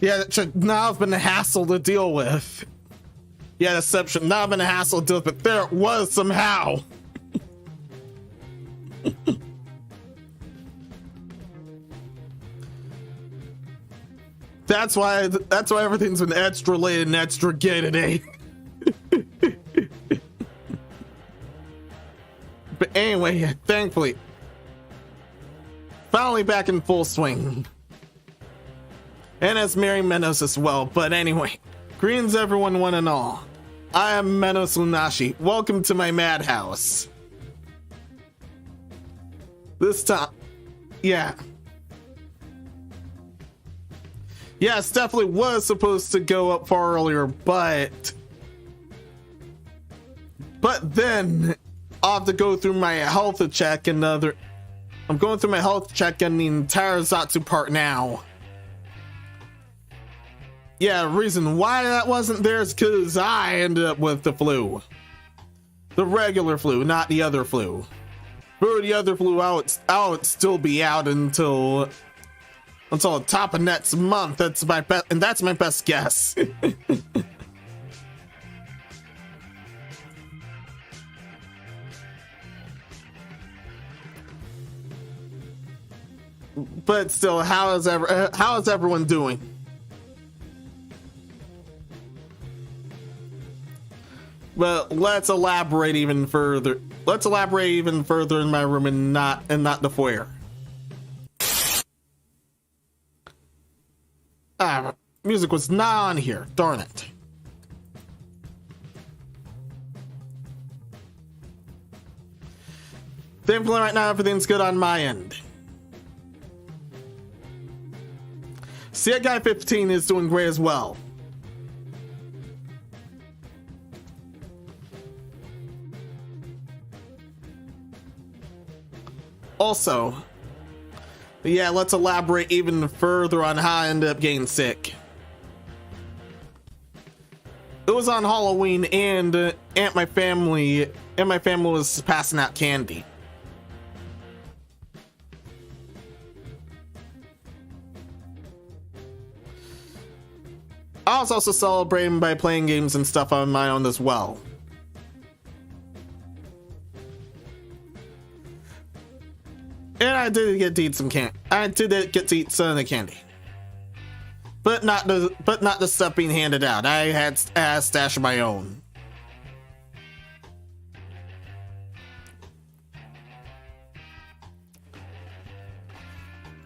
Yeah, that should not have been a hassle to deal with. Yeah, that step should not have been a hassle to deal with, but there it was somehow. That's why everything's been extra late and extra gay today. But anyway, thankfully, finally back in full swing. And as Mary Menos as well. But anyway, greetings everyone, one and all. I am Menos Lunashi. Welcome to my Madhouse. This time, yeah. Yes, definitely was supposed to go up far earlier, but then I'll have to go through my health check and I'm going through my health check and the entire Zatsu part now. Yeah, reason why that wasn't there is because I ended up with the flu. The regular flu, not the other flu. For the other flu, I would still be out until the top of next month. That's my best guess. But still, how is everyone doing? Well, let's elaborate even further. Let's elaborate even further in my room and not the foyer. Music was not on here. Darn it. Thankfully, right now everything's good on my end. See, Guy 15 is doing great as well. Also, yeah, let's elaborate even further on how I ended up getting sick. It was on Halloween, and my family was passing out candy. I was also celebrating by playing games and stuff on my own as well. And I did get to eat some candy. I did get to eat some of the candy, but not the stuff being handed out. I had a stash of my own.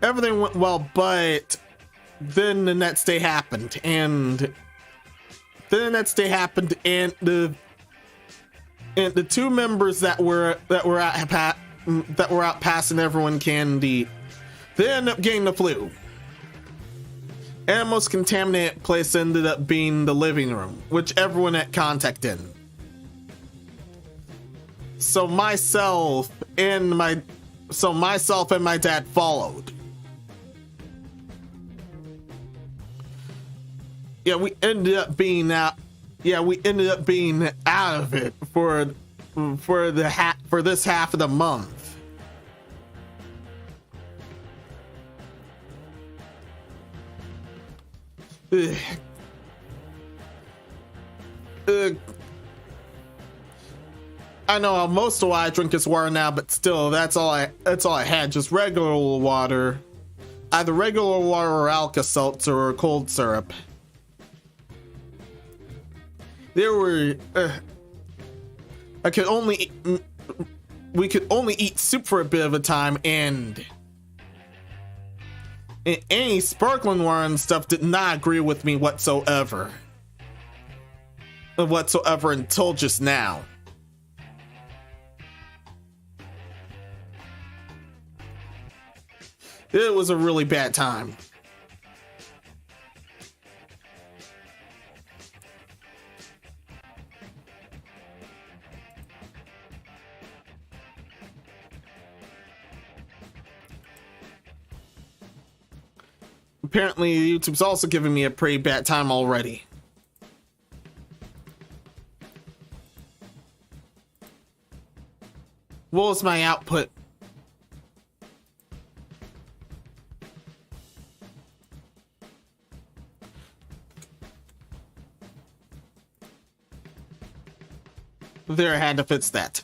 Everything went well, but then the next day happened, and the two members that were out passing everyone candy, they ended up getting the flu. And the most contaminated place ended up being the living room, which everyone had contact in. So myself and my dad followed. Yeah, we ended up being out. Yeah, we ended up being out of it for this half of the month. I know most of what I drink is water now, but still, that's all I had. Just regular water, either regular water or Alka-Seltzer or cold syrup. There were we could only eat soup for a bit of a time, and any sparkling water and stuff did not agree with me whatsoever until just now. It was a really bad time. Apparently, YouTube's also giving me a pretty bad time already. What was my output? There, I had to fix that.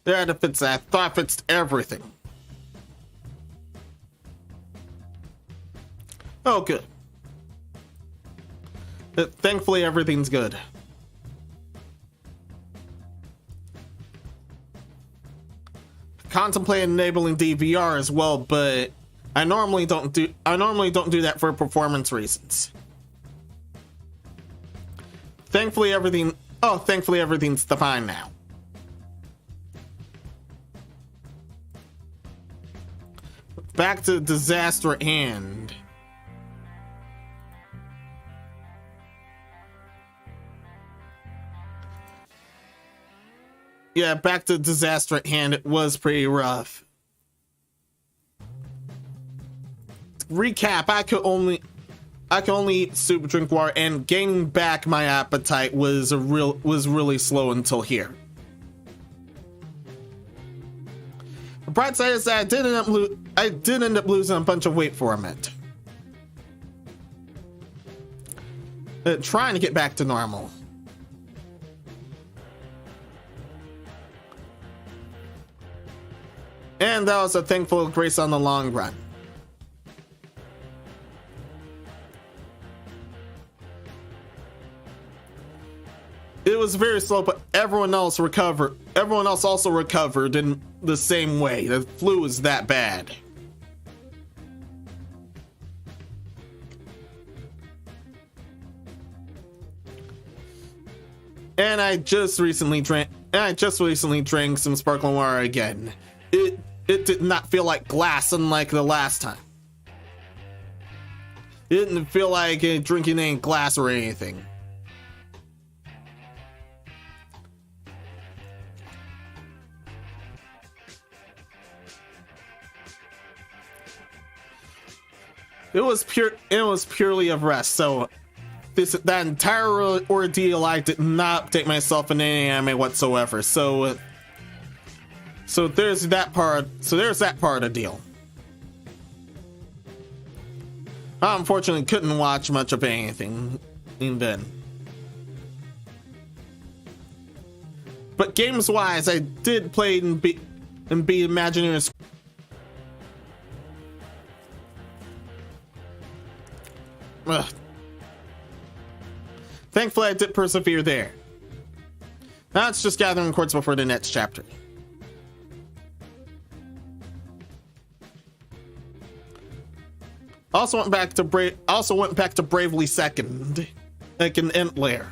There, I had to fix that. I thought I fixed everything. Oh, good. Thankfully, everything's good. Contemplate enabling DVR as well, but I normally don't do that for performance reasons. Thankfully everything's fine now. Back to disaster at hand. Yeah, back to disaster at hand. It was pretty rough. Recap, I could only eat soup, drink water, and gaining back my appetite was really slow until here. The bright side is that I did end up losing a bunch of weight for a minute. Trying to get back to normal. And that was a thankful grace on the long run. It was very slow, but everyone else recovered. Everyone else also recovered in the same way. The flu was that bad. And I just recently drank some sparkling water again. It did not feel like glass unlike the last time. It didn't feel like drinking any glass or anything. It was purely of rest. So that entire ordeal, I did not take myself in any anime whatsoever. So there's that part. So there's that part of the deal. I unfortunately couldn't watch much of anything then. But games wise, I did play and be Imagineering. Thankfully, I did persevere there. Now it's just gathering quartz before the next chapter. Also went back to Bravely Second, like an Ent Lair.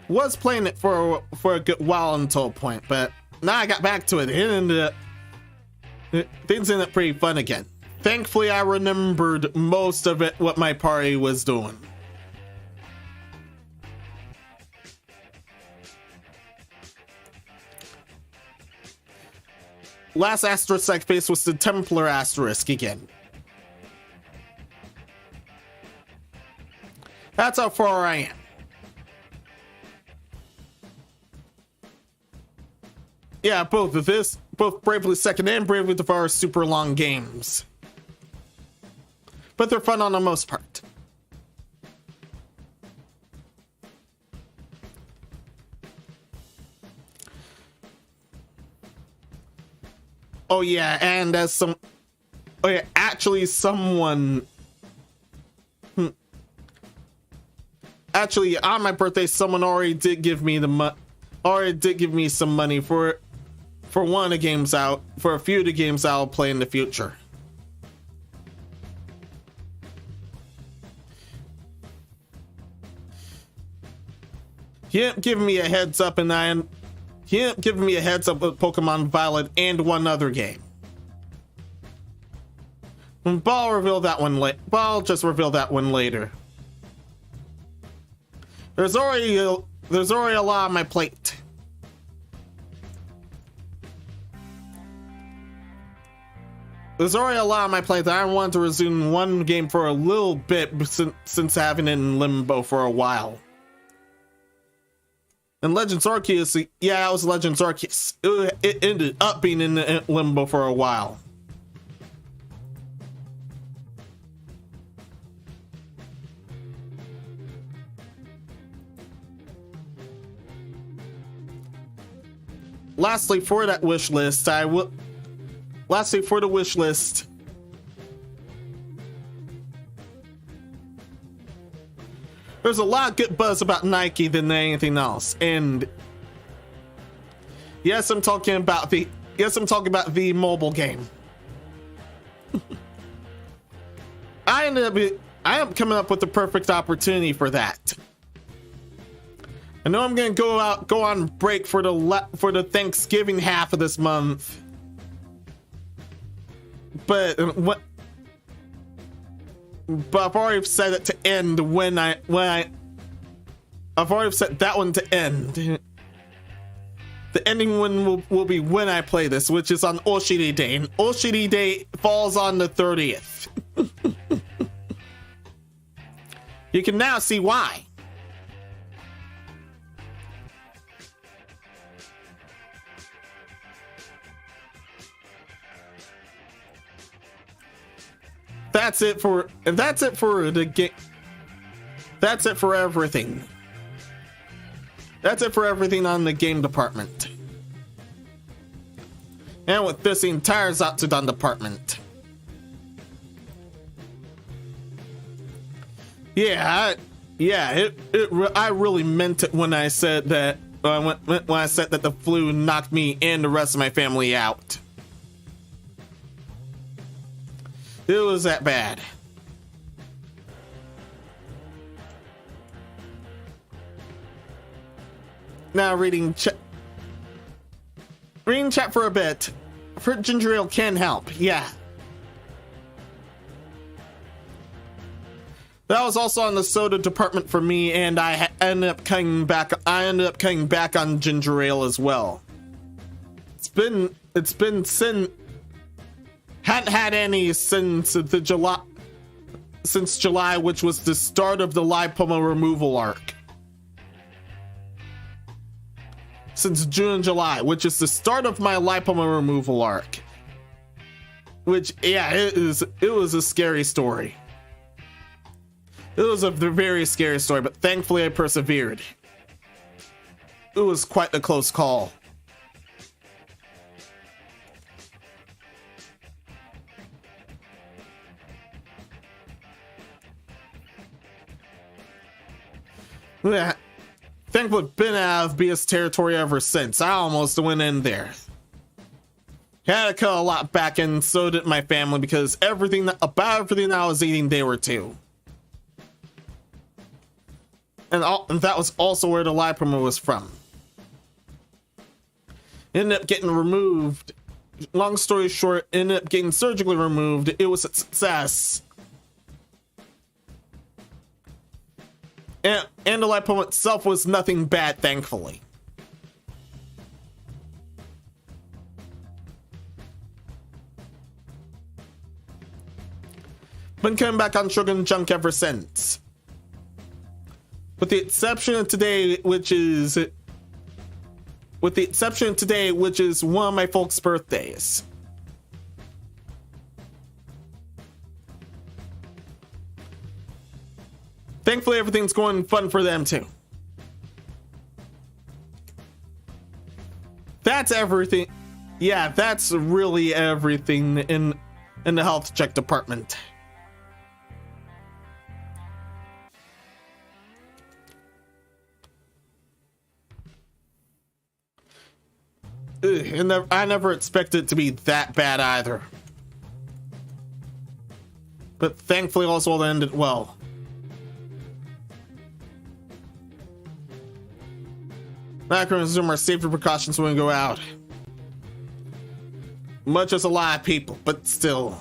Was playing it for a good while until a point, but now I got back to it. Things ended up pretty fun again. Thankfully, I remembered most of it, what my party was doing. Last asterisk I faced was the Templar asterisk again. That's how far I am. Yeah, both Bravely Second and Bravely Devour are super long games. But they're fun on the most part. Oh yeah, and actually someone... Actually, on my birthday, someone already did give me some money for one of the games for a few of the games I'll play in the future. He didn't give me a heads up, with Pokemon Violet and one other game. But I'll reveal that one later. I'll just reveal that one later. There's already a lot on my plate. There's already a lot on my plate that I want to resume one game for a little bit since having it in limbo for a while. And Legends Arceus, yeah, it was Legends Arceus. It ended up being in limbo for a while. lastly, for that wish list, lastly, for the wish list, there's a lot of good buzz about Nike than anything else. And yes, I'm talking about the mobile game. I ended up coming up with the perfect opportunity for that. I know I'm gonna go on break for the Thanksgiving half of this month, but I've already set it to end I've already set that one to end. The ending one will be when I play this, which is on Oshiri Day, and Oshiri Day falls on the 30th. You can now see why. That's it for the game. That's it for everything. That's it for everything on the game department. And with this, the entire Zatsudan department. I really meant it when I said that when I said that the flu knocked me and the rest of my family out. It was that bad. Now reading chat for a bit. Fruit ginger ale can help, yeah. That was also on the soda department for me, and I ended up coming back on ginger ale as well. It's been since hadn't had any since July, which was the start of the lipoma removal arc. Since June and July, which is the start of my lipoma removal arc. Which, yeah, it was a scary story. It was a very scary story, but thankfully I persevered. It was quite a close call. Yeah. Thankfully, been out of BS territory ever since. I almost went in there. Had to cut a lot back, and so did my family, because everything I was eating, they were too. And that was also where the lipoma was from. Ended up getting removed. Long story short, ended up getting surgically removed. It was a success. And the lipoma itself was nothing bad, thankfully. Been coming back on Shogun Junk ever since. With the exception of today, which is one of my folks' birthdays. Thankfully, everything's going fun for them too. That's everything. Yeah, that's really everything in the health check department. And I never expected it to be that bad either. But thankfully, also it ended well. I can resume our safety precautions when we go out. Much as a lot of people, but still.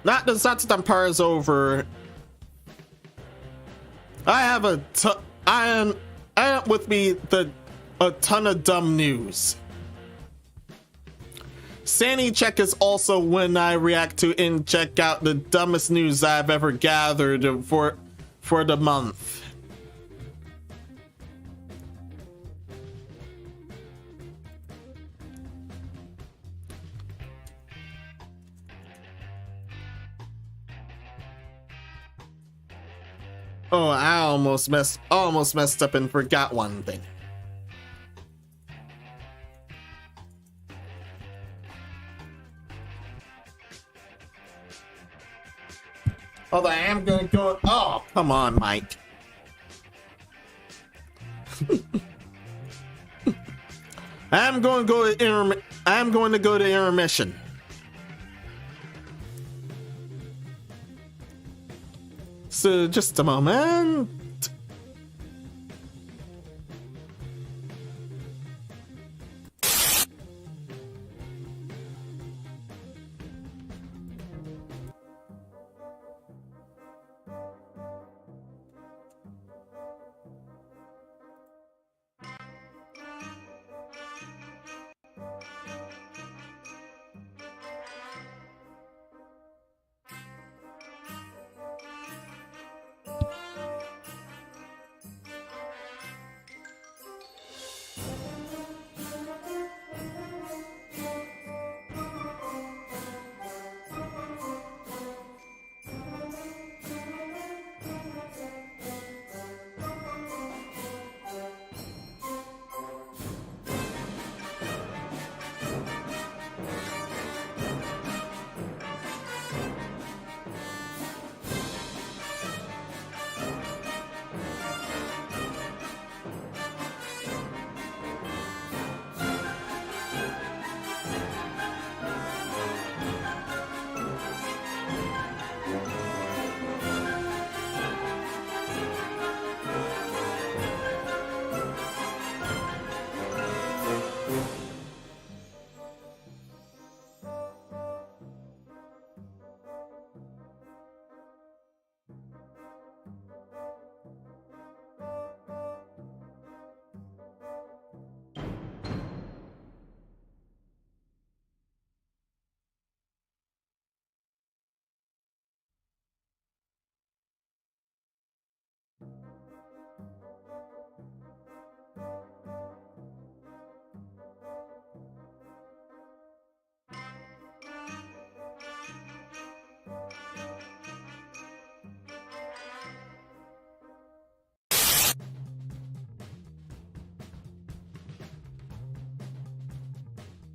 Not the Satsudan part is over. I have a ton of dumb news. Sanity check is also when I react to and check out the dumbest news I've ever gathered for the month. Oh, I almost messed up and forgot one thing. Although I am gonna go. Oh, come on, Mike. I'm going to go to intermission. So just a moment.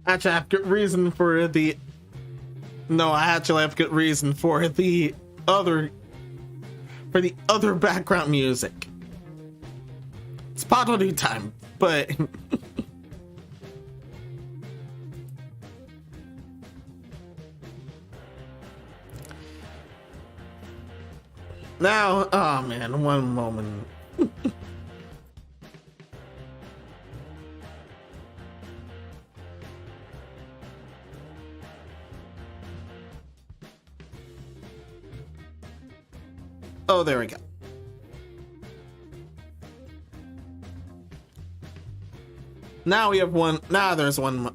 Actually, I have good reason for the. No, I actually have good reason for the other background music. It's potty time, but now, oh man, one moment. Oh, there we go. Now we have one. Now there's one.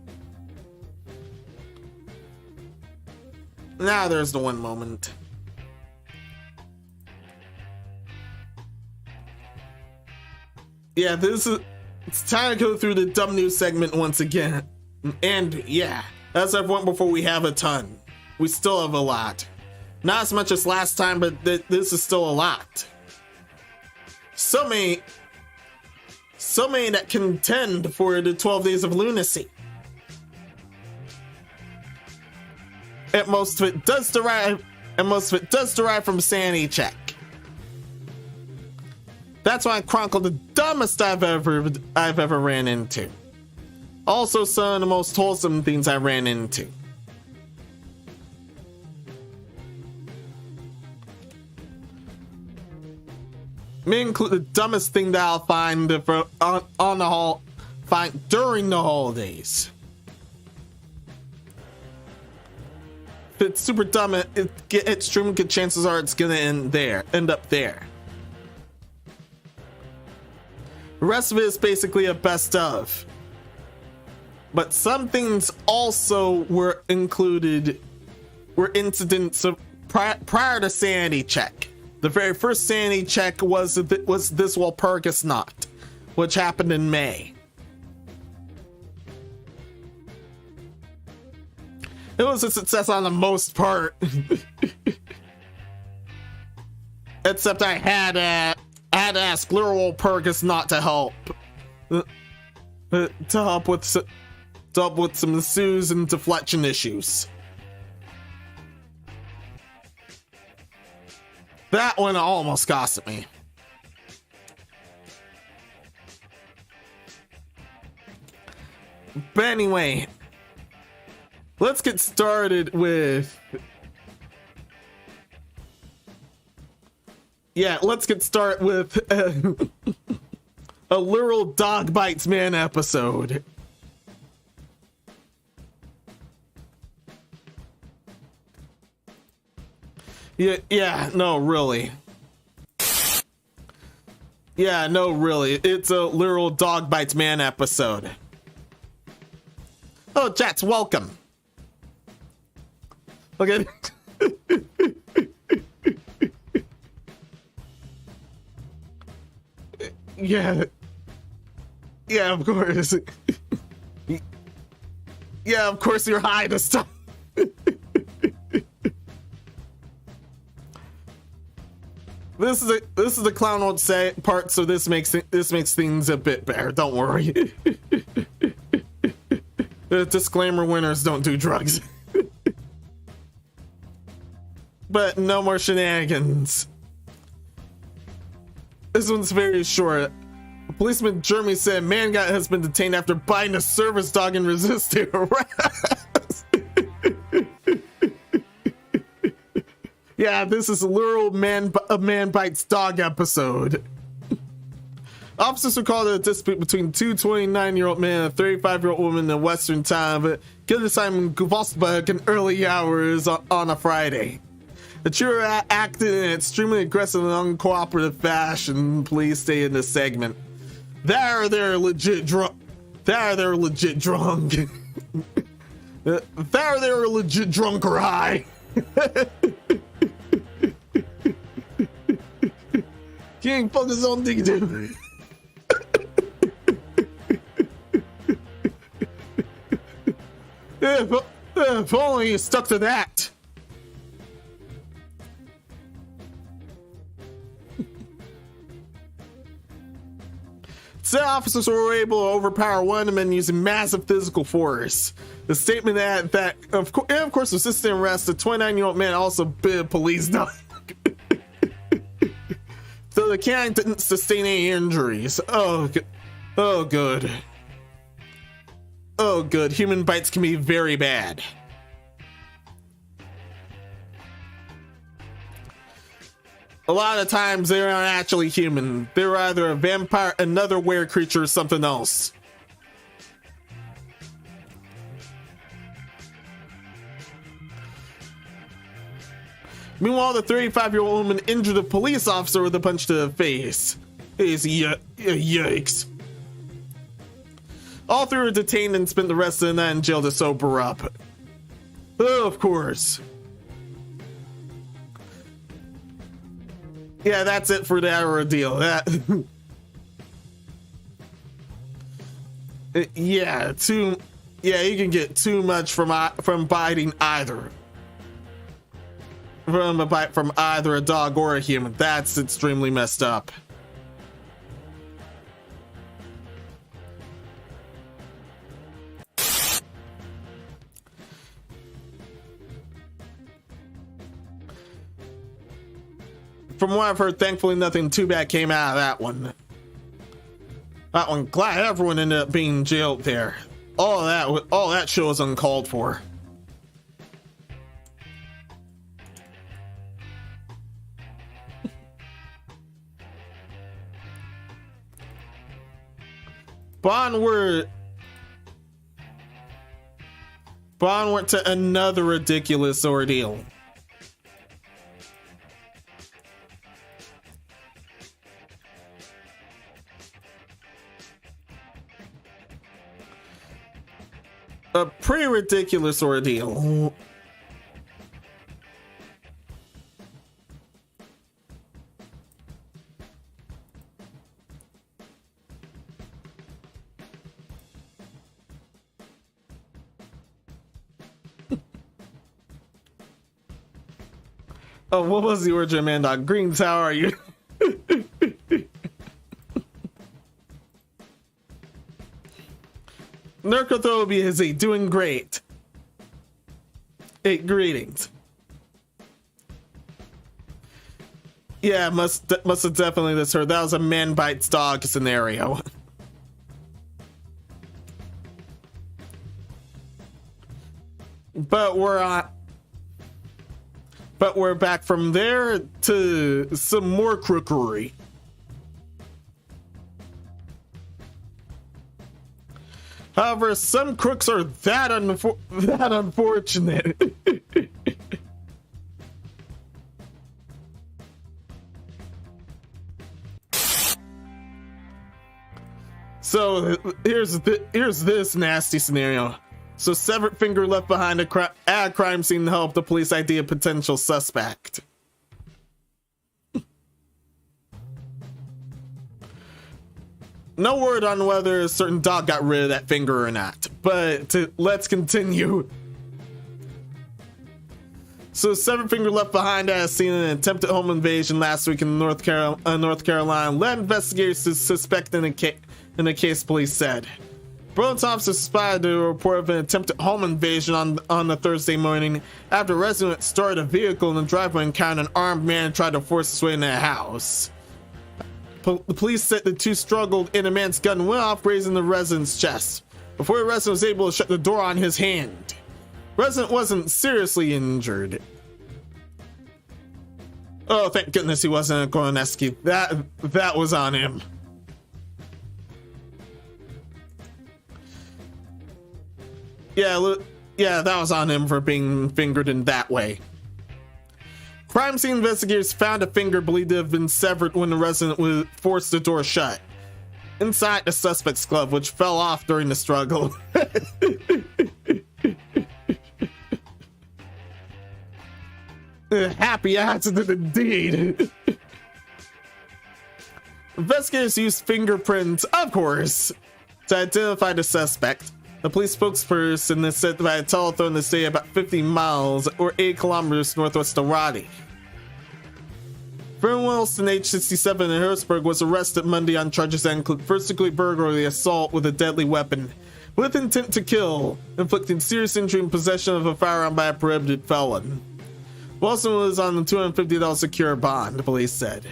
Now there's the one moment. Yeah, this is. It's time to go through the dumb news segment once again. And yeah, as I've went before, we have a ton. We still have a lot. Not as much as last time, but this is still a lot. So many that contend for the 12 Days of Lunacy. And most of it does derive from Sanity check. That's why I chronicled the dumbest I've ever ran into. Also some of the most wholesome things I ran into. May include the dumbest thing that I'll find during the holidays. If it's super dumb, extreme good chances are it's gonna end up there. The rest of it is basically a best of. But some things also were included, were incidents of prior to Sanity check. The very first Sanity check was this Walpurgis Knot, which happened in May. It was a success on the most part. Except I had to ask literal Pergus not to help. To help with some Susan deflection issues. That one almost cost me. But anyway, let's get started with... Yeah, let's get started with a literal dog bites man episode. Yeah, no, really. Yeah, no, really. It's a literal dog bites man episode. Oh, chats, welcome. Okay. Yeah. Yeah, of course. Yeah, of course you're high to stop. This is the clown won't say part, so this makes things a bit better. Don't worry. Disclaimer: winners don't do drugs. But no more shenanigans. This one's very short. Policeman Jeremy said man has been detained after biting a service dog and resisting arrest. Yeah, this is a literal man bites dog episode. Officers were called to a dispute between two 29-year-old men and a 35-year-old woman in Western time, but killed Simon Guvosberg in early hours on a Friday. The trio acted in an extremely aggressive and uncooperative fashion, police say in this segment. They're legit drunk. They're legit drunk. They're legit drunk or high. He ain't fuck his own thing, dude. If only you stuck to that. Said officers were able to overpower one of the men using massive physical force. The statement that of course, resisting arrest, the 29-year-old man also bit a police dog. So the canine didn't sustain any injuries. Oh, good. Oh, good. Human bites can be very bad. A lot of times they're not actually human. They're either a vampire, another were creature, or something else. Meanwhile, the 35-year-old woman injured a police officer with a punch to the face. Yikes. All three were detained and spent the rest of the night in jail to sober up. Oh, of course. Yeah, that's it for that ordeal. Yeah, you can get too much from biting either. From a bite from either a dog or a human. That's extremely messed up. From what I've heard, thankfully nothing too bad came out of that one. Glad everyone ended up being jailed there. All that shit was uncalled for. Bond went to another ridiculous ordeal. A pretty ridiculous ordeal. Oh, what was the origin, man? Dog Greens, how are you? Narcophobia is a doing great. Hey, greetings. Yeah, must have definitely misheard. That was a man bites dog scenario. But we're back from there to some more crookery. However, some crooks are that unfortunate. So here's this nasty scenario. So severed finger left behind at a crime scene to help the police ID a potential suspect. No word on whether a certain dog got rid of that finger or not, but let's continue. So severed finger left behind at a scene in an attempted home invasion last week in North Carolina led investigators to suspect in a case, police said. Burlington officers spotted a report of an attempted home invasion on the Thursday morning after residents started a vehicle in the driveway and encountered an armed man and tried to force his way into a house. The police said the two struggled and a man's gun went off, grazing the resident's chest before the resident was able to shut the door on his hand. The resident wasn't seriously injured. Oh, thank goodness he wasn't a Gorneski. That was on him. Yeah, that was on him for being fingered in that way. Crime scene investigators found a finger believed to have been severed when the resident forced the door shut. Inside the suspect's glove, which fell off during the struggle. Happy accident indeed. Investigators used fingerprints, of course, to identify the suspect. The police spokesperson is said by a telephone to stay about 50 miles or 8 kilometers northwest of Raleigh. Fern Wilson, age 67 in Harrisburg, was arrested Monday on charges that include first-degree burglary, assault with a deadly weapon, with intent to kill, inflicting serious injury and possession of a firearm by a prohibited felon. Wilson was on a $250 secure bond, the police said.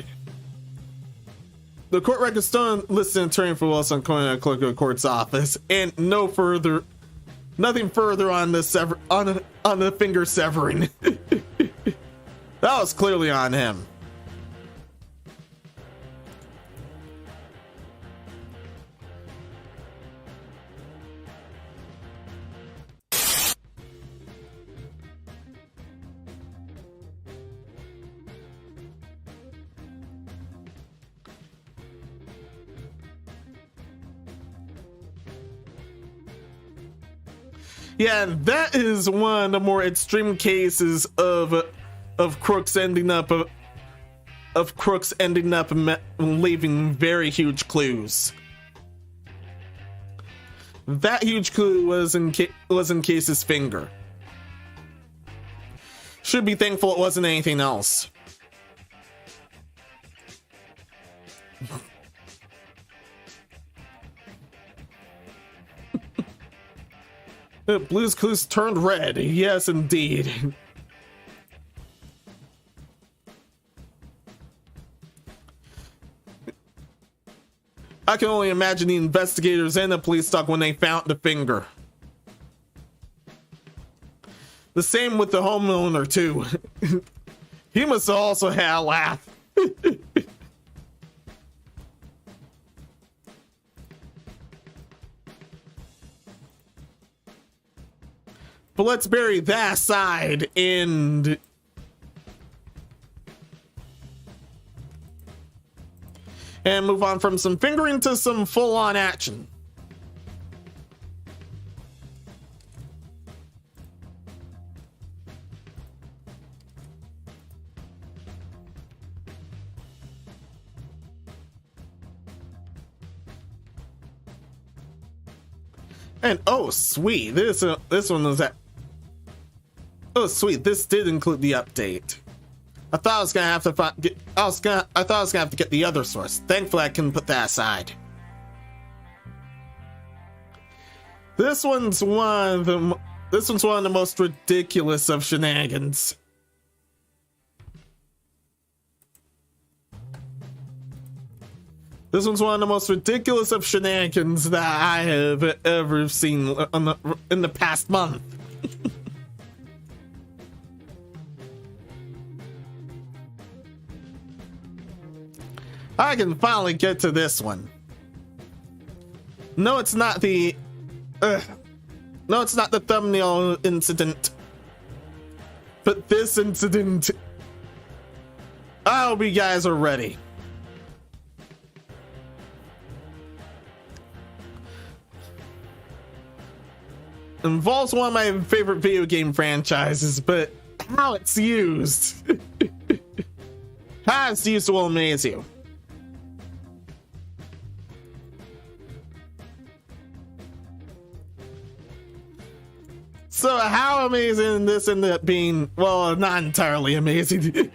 The court record still listed an attorney for Wilson according to the clerk of the court's office, and nothing further on the finger severing. That was clearly on him. Yeah, that is one of the more extreme cases of crooks ending up leaving very huge clues. That huge clue was in Case's finger. Should be thankful it wasn't anything else. Blue's Clues turned red. Yes, indeed. I can only imagine the investigators and the police talk when they found the finger. The same with the homeowner, too. He must have also had a laugh. But let's bury that aside and move on from some fingering to some full-on action. And oh sweet, this one was that. Oh sweet, this did include the update. I thought I was gonna have to I thought I was gonna have to get the other source. Thankfully, I can put that aside. This one's one of the most ridiculous of shenanigans. This one's one of the most ridiculous of shenanigans that I have ever seen in the past month. I can finally get to this one. No, it's not the thumbnail incident. But this incident, I hope you guys are ready. Involves one of my favorite video game franchises, but how it's used. How it's used will amaze you. So how amazing this ended up being, well, not entirely amazing.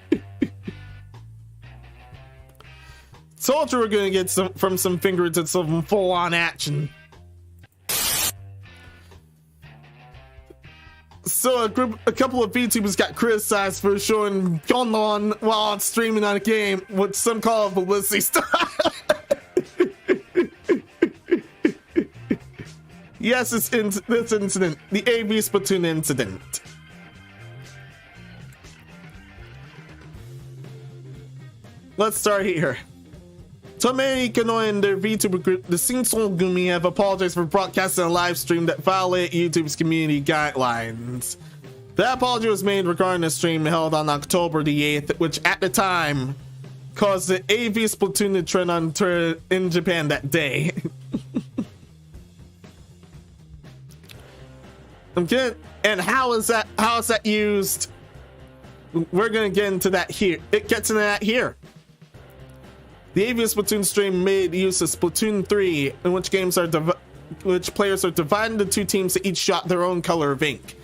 Told you we're gonna get some finger to some full-on action. So a couple of VTubers got criticized for showing Pyeongnon while streaming on a game, which some call publicity stuff. Yes, this incident, the AV Splatoon incident. Let's start here. Tomei Ikonoe and their VTuber group, the Singsol Gumi, have apologized for broadcasting a live stream that violated YouTube's community guidelines. That apology was made regarding a stream held on October the 8th, which at the time caused the AV Splatoon to trend on Twitter in Japan that day. And how is that used? We're gonna get into that here. It gets into that here. The AV Splatoon stream made use of Splatoon 3, in which players are divided into two teams that each shot their own color of ink.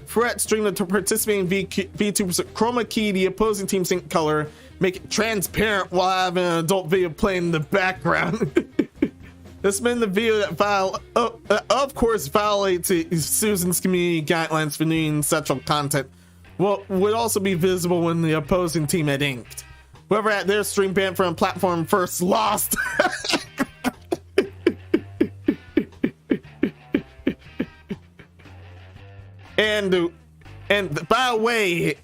Fret streamed the participating VTubers chroma key the opposing team's ink color, make it transparent while having an adult video playing in the background. This meant the video that of course violates Susan's community guidelines for nude sexual content would also be visible when the opposing team had inked. Whoever had their stream banned from a platform first lost. and by the way,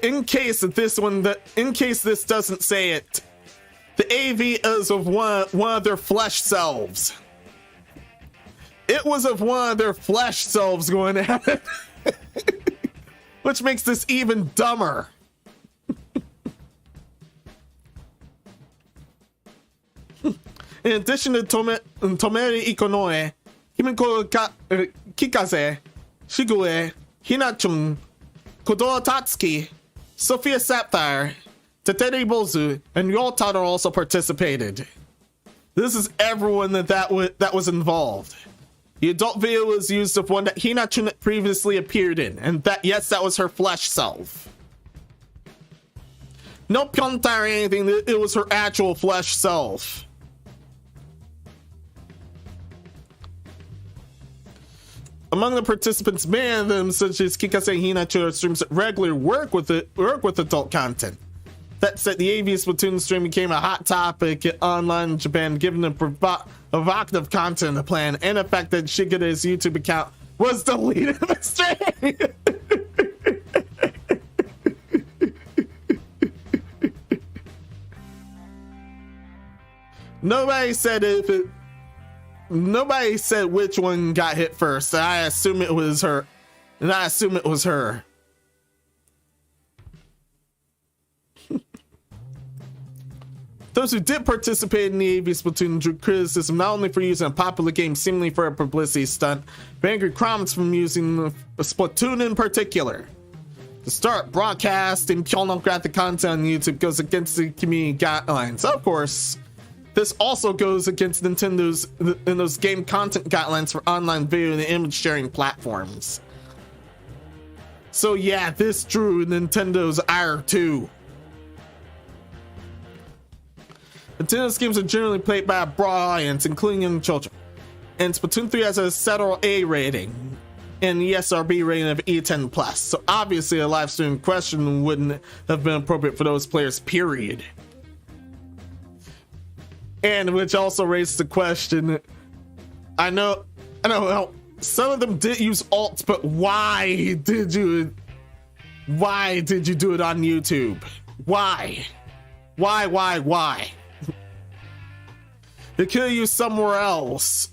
in case this doesn't say it, the AV is of one of their flesh selves. It was of one of their flesh selves going at it. Which makes this even dumber. In addition to Tomei Ikonoe, Himiko Kikaze, Shigue, Hinachun, Kodora Tatsuki, Sophia Sapphire, Teteri Bozu, and Yoltaro also participated. This is everyone that was involved. The adult video was used of one that Hinachun previously appeared in, and that was her flesh self. No pyontai or anything, it was her actual flesh self. Among the participants, many of them, such as Kikase and Hinachun, streams that regularly work with adult content. That said, the AV Splatoon stream became a hot topic online in Japan, given the provocative content of the plan and the fact that Shigeru's YouTube account was deleted from the stream. Nobody said which one got hit first. I assume it was her. Those who did participate in the AV Splatoon drew criticism not only for using a popular game seemingly for a publicity stunt, but angry comments from using Splatoon in particular. To start, broadcasting pornographic content on YouTube goes against the community guidelines. Of course, this also goes against Nintendo's game content guidelines for online video and image sharing platforms. So yeah, this drew Nintendo's ire too. Nintendo's games are generally played by a broad audience, including young children. And Splatoon 3 has a settled A rating and ESRB rating of E10+. So obviously a live stream question wouldn't have been appropriate for those players, period. And which also raises the question, I know some of them did use alts, but why did you do it on YouTube? Why? They could have used somewhere else.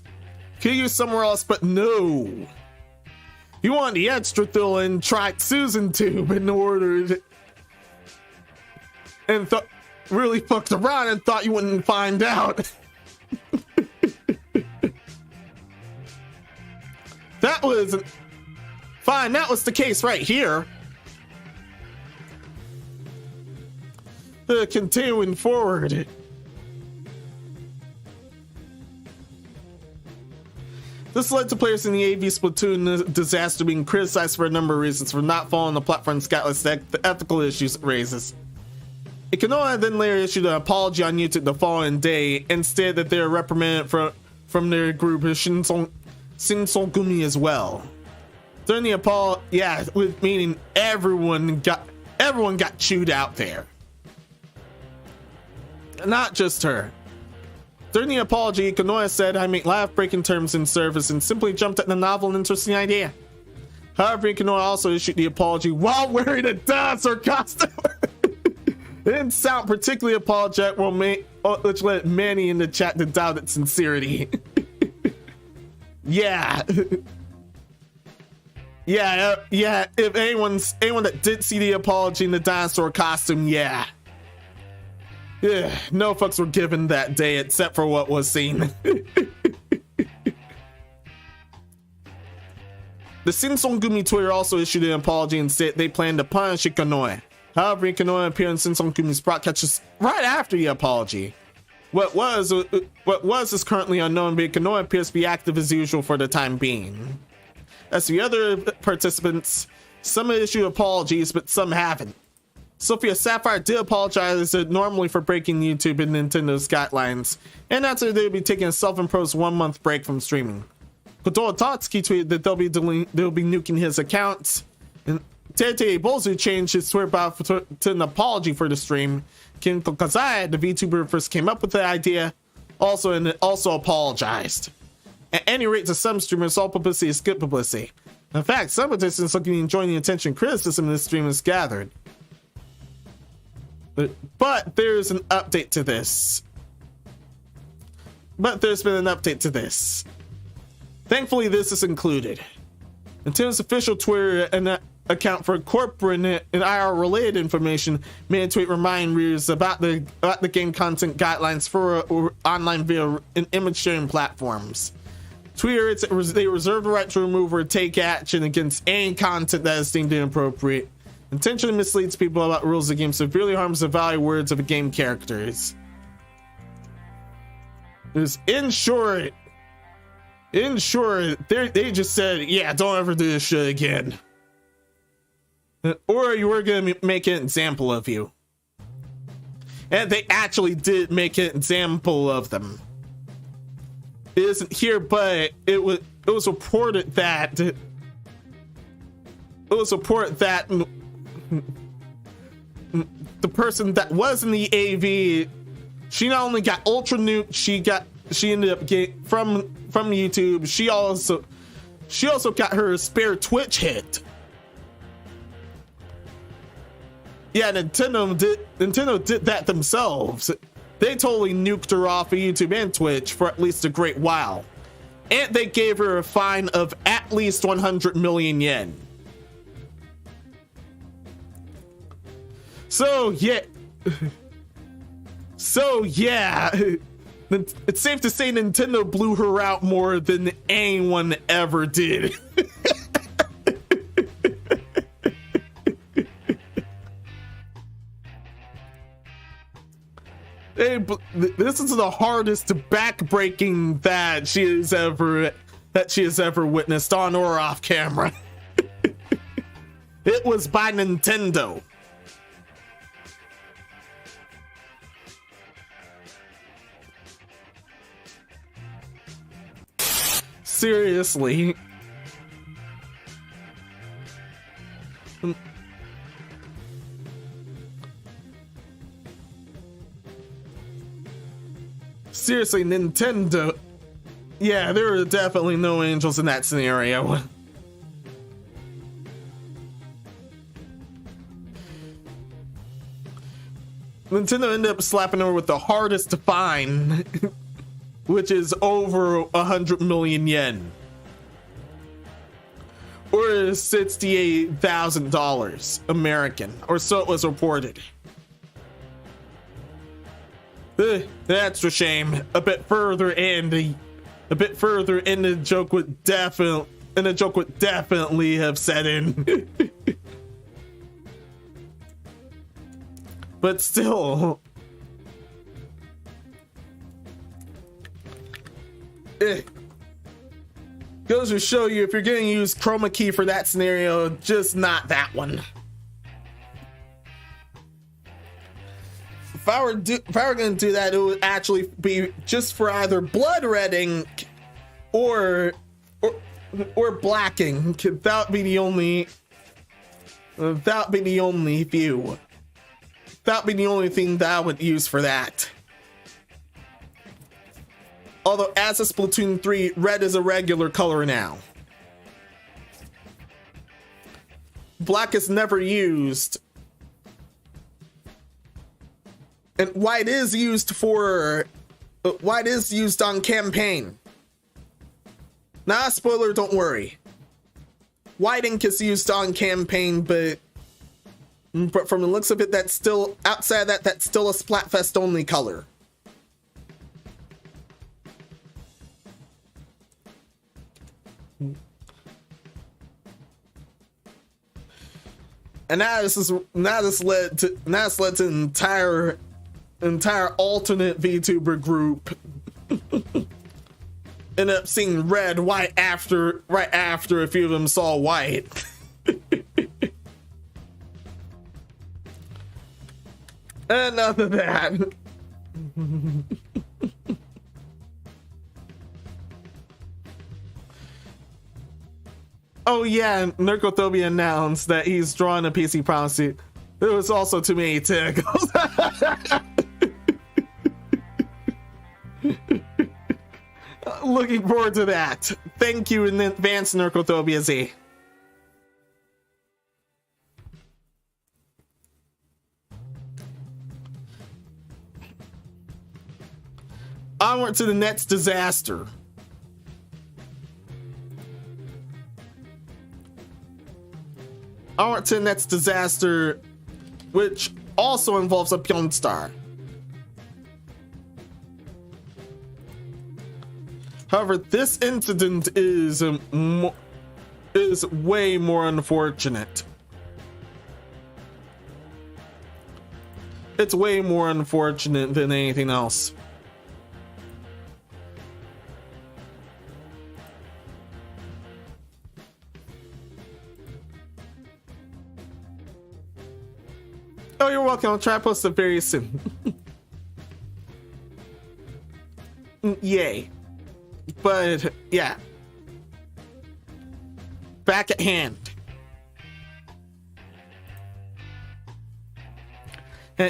But no. You want the extra thrill and tried Susan Tube in order and really fucked around and thought you wouldn't find out. That was fine. That was the case right here. Continuing forward. This led to players in the AV Splatoon disaster being criticized for a number of reasons for not following the platform's guidelines, the ethical issues it raises. Ikonoa then later issued an apology on YouTube the following day and stated that they were reprimanded from their group Shinsongumi as well. During the apology, meaning everyone got chewed out there. Not just her. During the apology, Ikonoa said, "I make life-breaking terms in service and simply jumped at the novel and interesting idea." However, Ikonoa also issued the apology while wearing a dinosaur costume. It didn't sound particularly apologetic, which led many in the chat to doubt its sincerity. Yeah. If anyone that did see the apology in the dinosaur costume, yeah. No fucks were given that day except for what was seen. The Shinsongumi Twitter also issued an apology and said they plan to punish Ikonoa. However, Ikonoa appeared in Shinsogumi's broadcast right after the apology. What was is currently unknown, but Ikonoa appears to be active as usual for the time being. As for the other participants, some have issued apologies, but some haven't. Sophia Sapphire did apologize normally for breaking YouTube and Nintendo's guidelines, and that's why they'll be taking a self-imposed 1-month break from streaming. Kotoa Tatsuki tweeted that they'll be nuking his accounts, and Tete Bozu changed his Twitter bio to an apology for the stream. Kinko Kazai, the VTuber first came up with the idea, also apologized. At any rate, to some streamers, all publicity is good publicity. In fact, some participants looking to enjoy the attention and criticism this stream has gathered. But there's an update to this. There's been an update to this. Thankfully, this is included. Nintendo's official Twitter account for corporate and IR related information made a tweet reminding readers about the game content guidelines for online video and image sharing platforms. Twitter, they reserve the right to remove or take action against any content that is deemed inappropriate, intentionally misleads people about rules of the game, severely harms the value words of the game characters. In short, they just said, yeah, don't ever do this shit again. Or you were gonna make an example of you. And they actually did make an example of them. It isn't here, but it was reported that the person that was in the AV, she not only got ultra nuked, she ended up getting from YouTube. She also got her spare Twitch hit. Yeah, Nintendo did that themselves. They totally nuked her off of YouTube and Twitch for at least a great while. And they gave her a fine of at least 100 million yen. So yeah, it's safe to say Nintendo blew her out more than anyone ever did. This is the hardest backbreaking that she has ever witnessed on or off camera. It was by Nintendo. seriously. Seriously, Nintendo. Yeah, there are definitely no angels in that scenario. Nintendo ended up slapping her with the hardest to find, which is over 100 million yen. Or $68,000 American, or so it was reported. That's a shame. A bit further in, the joke would definitely have set in. But still, goes to show you, if you're going to use chroma key for that scenario, just not that one. If I were going to do that, it would actually be just for either blood redding or blacking. That would be the only view. That would be the only thing that I would use for that. Although, as a Splatoon 3, red is a regular color now. Black is never used. And white is used on campaign. Nah, spoiler, don't worry. White ink is used on campaign, but from the looks of it, that's still, outside that, that's still a Splatfest only color. And now this led to entire alternate VTuber group end up seeing red right after a few of them saw white. Enough of that. Oh yeah, Nerkothobia announced that he's drawing a PC policy. There was also too many tickles. Looking forward to that. Thank you in advance, Nerkothobia Z. Onward to the next disaster. Onward to the next disaster, which also involves a Pyeong star. However, this incident is way more unfortunate. It's way more unfortunate than anything else. Oh, you're welcome. I'll try to post it very soon. Yay. But, yeah. Back at hand.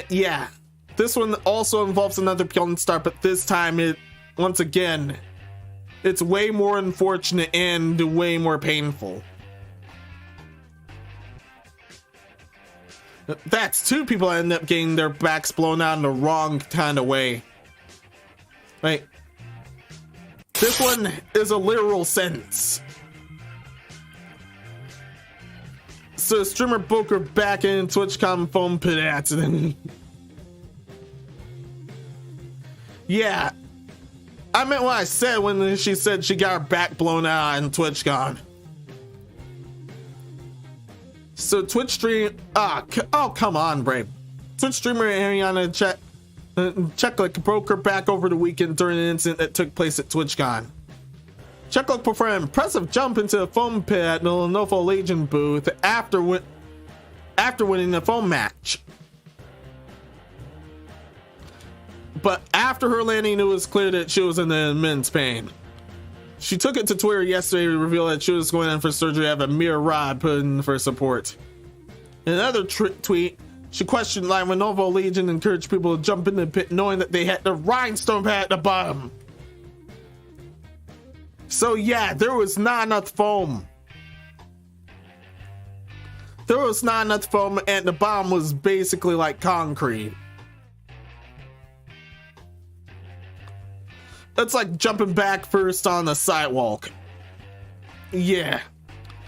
Yeah. This one also involves another Pyeong star, but this time once again, it's way more unfortunate and way more painful. That's two people that end up getting their backs blown out in the wrong kind of way. Like, this one is a literal sentence. So streamer broke her back in TwitchCon foam pit accident. Yeah. I meant what I said when she said she got her back blown out in TwitchCon. So Twitch stream, oh come on, Brave. Twitch streamer Ariana Cheklik broke her back over the weekend during an incident that took place at TwitchCon. Cheklik performed an impressive jump into the foam pit at the Lenovo Legion booth after winning the foam match. But after her landing, it was clear that she was in immense pain. She took it to Twitter yesterday to reveal that she was going in for surgery to have a mirror rod put in for support. In another tweet, she questioned like when Novo Legion encouraged people to jump in the pit knowing that they had the rhinestone pad at the bottom. So yeah, there was not enough foam. There was not enough foam and the bottom was basically like concrete. It's like jumping back first on the sidewalk. Yeah,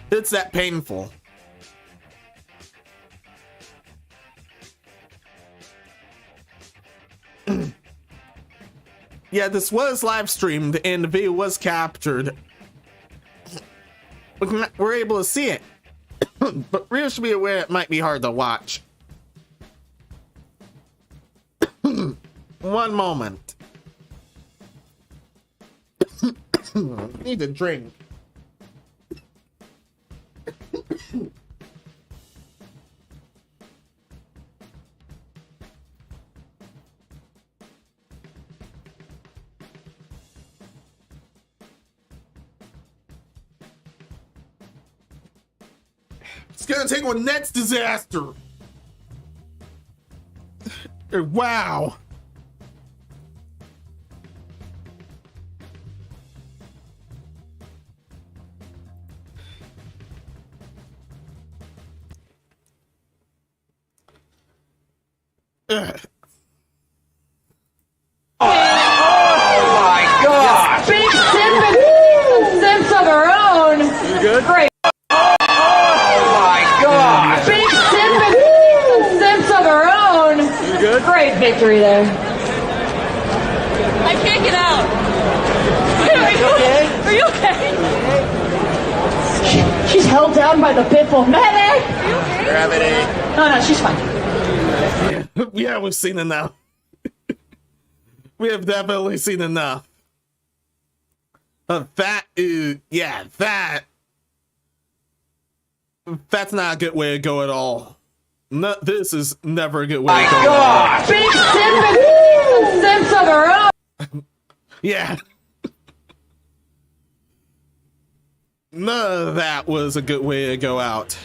it's that painful. Yeah, this was live streamed and the video was captured. We're able to see it. But readers should be aware it might be hard to watch. One moment. I need a drink. It's gonna take one next disaster. Wow. Oh my God! Big sympathy and sense of her own. You good? Great. Oh my God! Big sympathy and sense of her own. You good? Great victory there. I can't get out. Are you okay? She's held down by the pitbull. Medic! Gravity. No, she's fine. Yeah, we've seen enough. We have definitely seen enough. That is, yeah, that's not a good way to go at all. No, this is never a good way to go. My God! Big sympathy and sense of her own. Yeah. None of that was a good way to go out.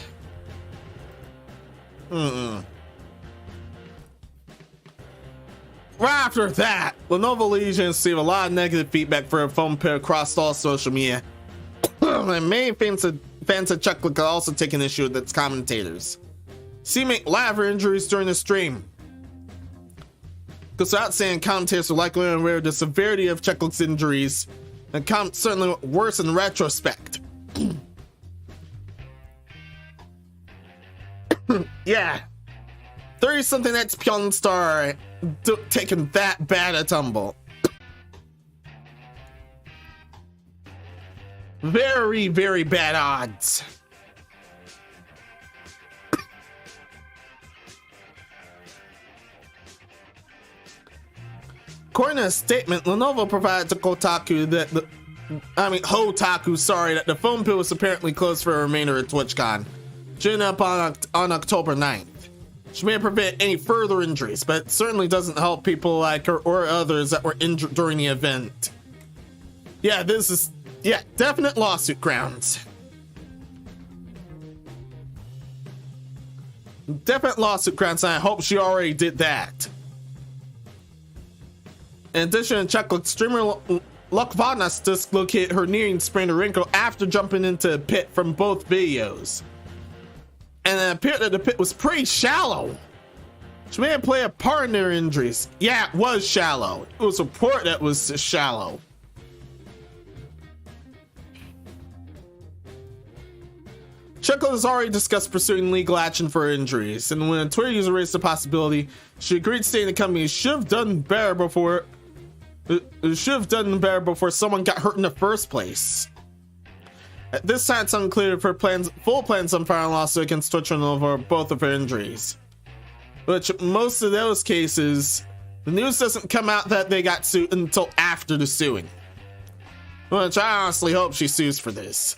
Right after that, Lenovo Legion received a lot of negative feedback for a foam pit across all social media. And many fans of Chucklick are also taking issue with its commentators. Seeming live injuries during the stream. Because without saying, commentators are likely unaware of the severity of Chucklick's injuries, and certainly worse in retrospect. Yeah. 30-something ex-Pyong star taking that bad a tumble. Very, very bad odds. According to a statement, Lenovo provided to Kotaku that Hotaku, sorry, that the phone pit was apparently closed for a remainder of TwitchCon, showing up on October 9th. She may prevent any further injuries, but it certainly doesn't help people like her or others that were injured during the event. Yeah, this is, yeah, definite lawsuit grounds. Definite lawsuit grounds, and I hope she already did that. In addition, Chucklick streamer Lokvanas dislocated her knee and sprained her ankle after jumping into a pit from both videos. And it appeared that the pit was pretty shallow. She may have played a part in their injuries. Yeah, it was shallow. It was reported that it was shallow. Chuckle has already discussed pursuing legal action for her injuries, and when a Twitter user raised the possibility, she agreed, stating the company should have done better before someone got hurt in the first place. At this time, it's unclear if her full plans on filing a lawsuit against Twitch over both of her injuries. Which most of those cases, the news doesn't come out that they got sued until after the suing. Which I honestly hope she sues for this.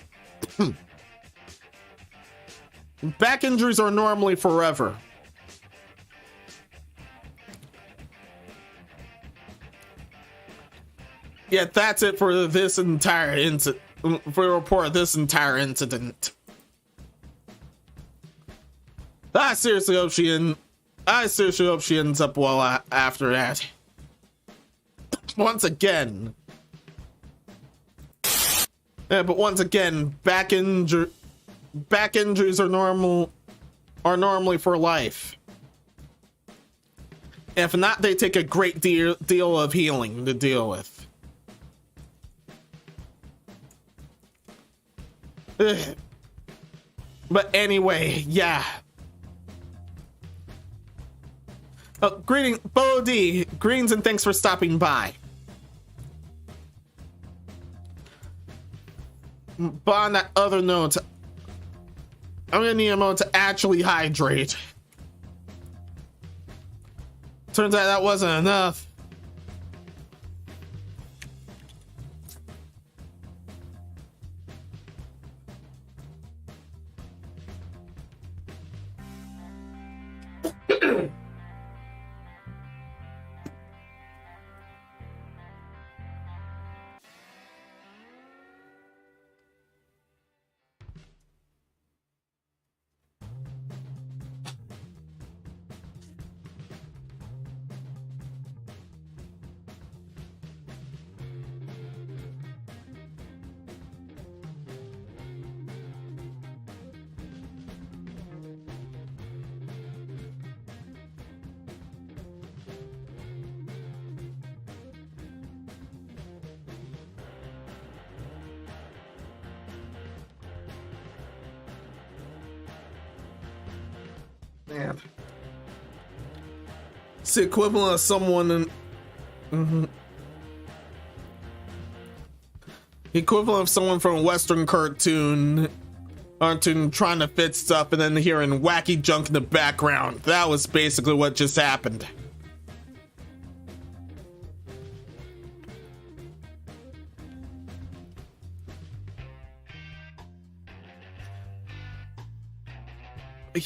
Back injuries are normally forever. Yeah, that's it for this entire incident. For the report of this entire incident. I seriously hope she ends up well after that. Once again. Yeah, but once again, back injuries are normally for life. If not, they take a great deal of healing to deal with. Ugh. But anyway, yeah. Oh, greetings and thanks for stopping by. But on that other note, I'm gonna need a moment to actually hydrate. Turns out that wasn't enough. Man. It's the equivalent of someone in... The equivalent of someone from a Western cartoon trying to fit stuff and then hearing wacky junk in the background. That was basically what just happened.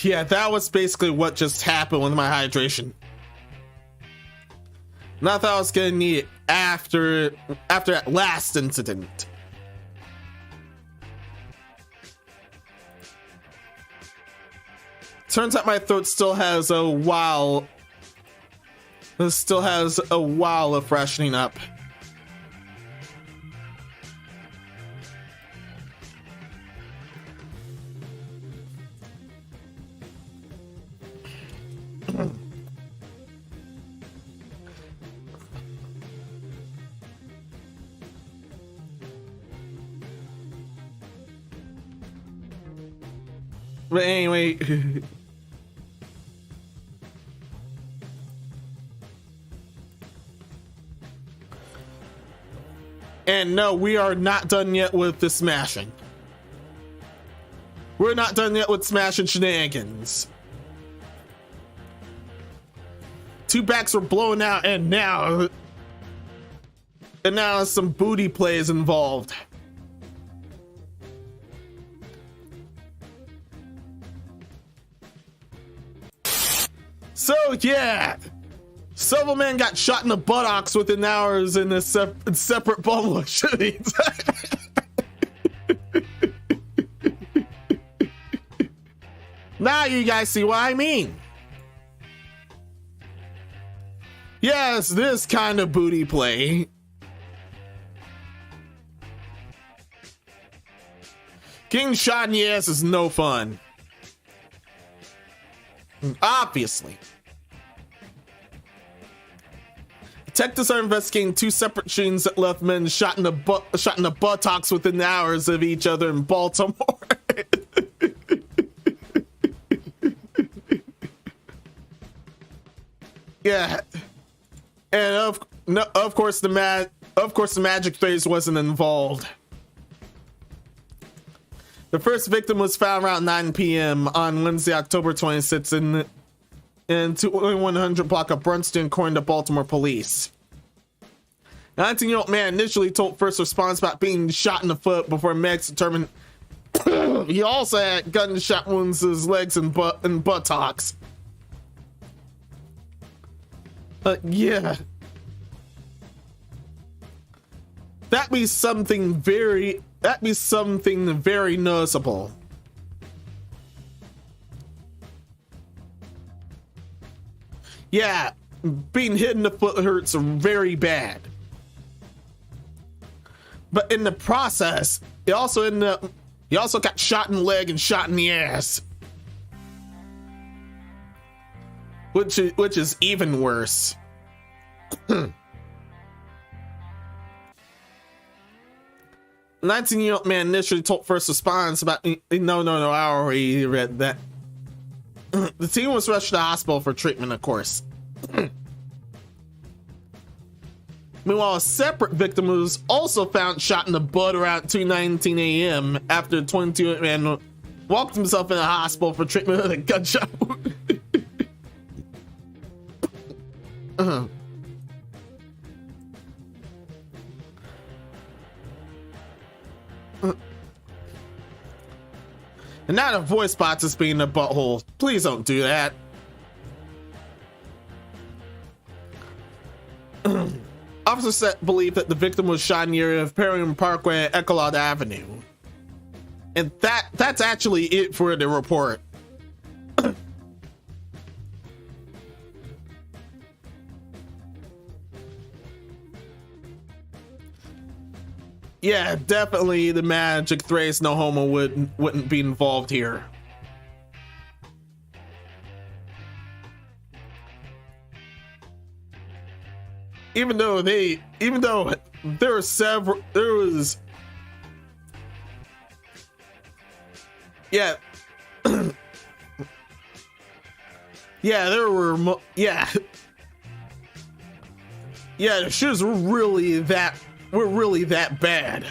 Yeah, that was basically what just happened with my hydration. Not that I was gonna need it after that last incident. Turns out my throat still has a while of freshening up. But anyway, and no, we are not done yet with the smashing. We're not done yet with smashing shenanigans. Two backs were blown out, and now some booty play is involved. So yeah, several men got shot in the buttocks within hours in a separate bubble of shootings. Now you guys see what I mean. Yes, this kind of booty play. Getting shot in the ass is no fun. Obviously. Detectives are investigating two separate shootings that left men shot in the buttocks within hours of each other in Baltimore. Yeah, and of course the magic phase wasn't involved. The first victim was found around 9 p.m. on Wednesday, October 26th in 2100 block of Brunston, according to Baltimore police. The 19-year-old man initially told first responders about being shot in the foot before medics determined he also had gunshot wounds to his legs and buttocks. Yeah. that'd be something very noticeable. Yeah, being hit in the foot hurts very bad. But in the process, he also got shot in the leg and shot in the ass. Which is even worse. 19-year-old man initially told first responders about no, I already read that. The team was rushed to the hospital for treatment, of course. Meanwhile, a separate victim was also found shot in the butt around 2:19 a.m. after the 22-year-old man walked himself in the hospital for treatment with a gunshot wound. And now the voice box is being a butthole. Please don't do that. Officers believe that the victim was shot in the area of Perriman Parkway and Ecolod Avenue. And that's actually it for the report. Yeah, definitely the Magic Thrace No Homo wouldn't be involved here. Even though there was yeah yeah, there were the shoes were really that bad.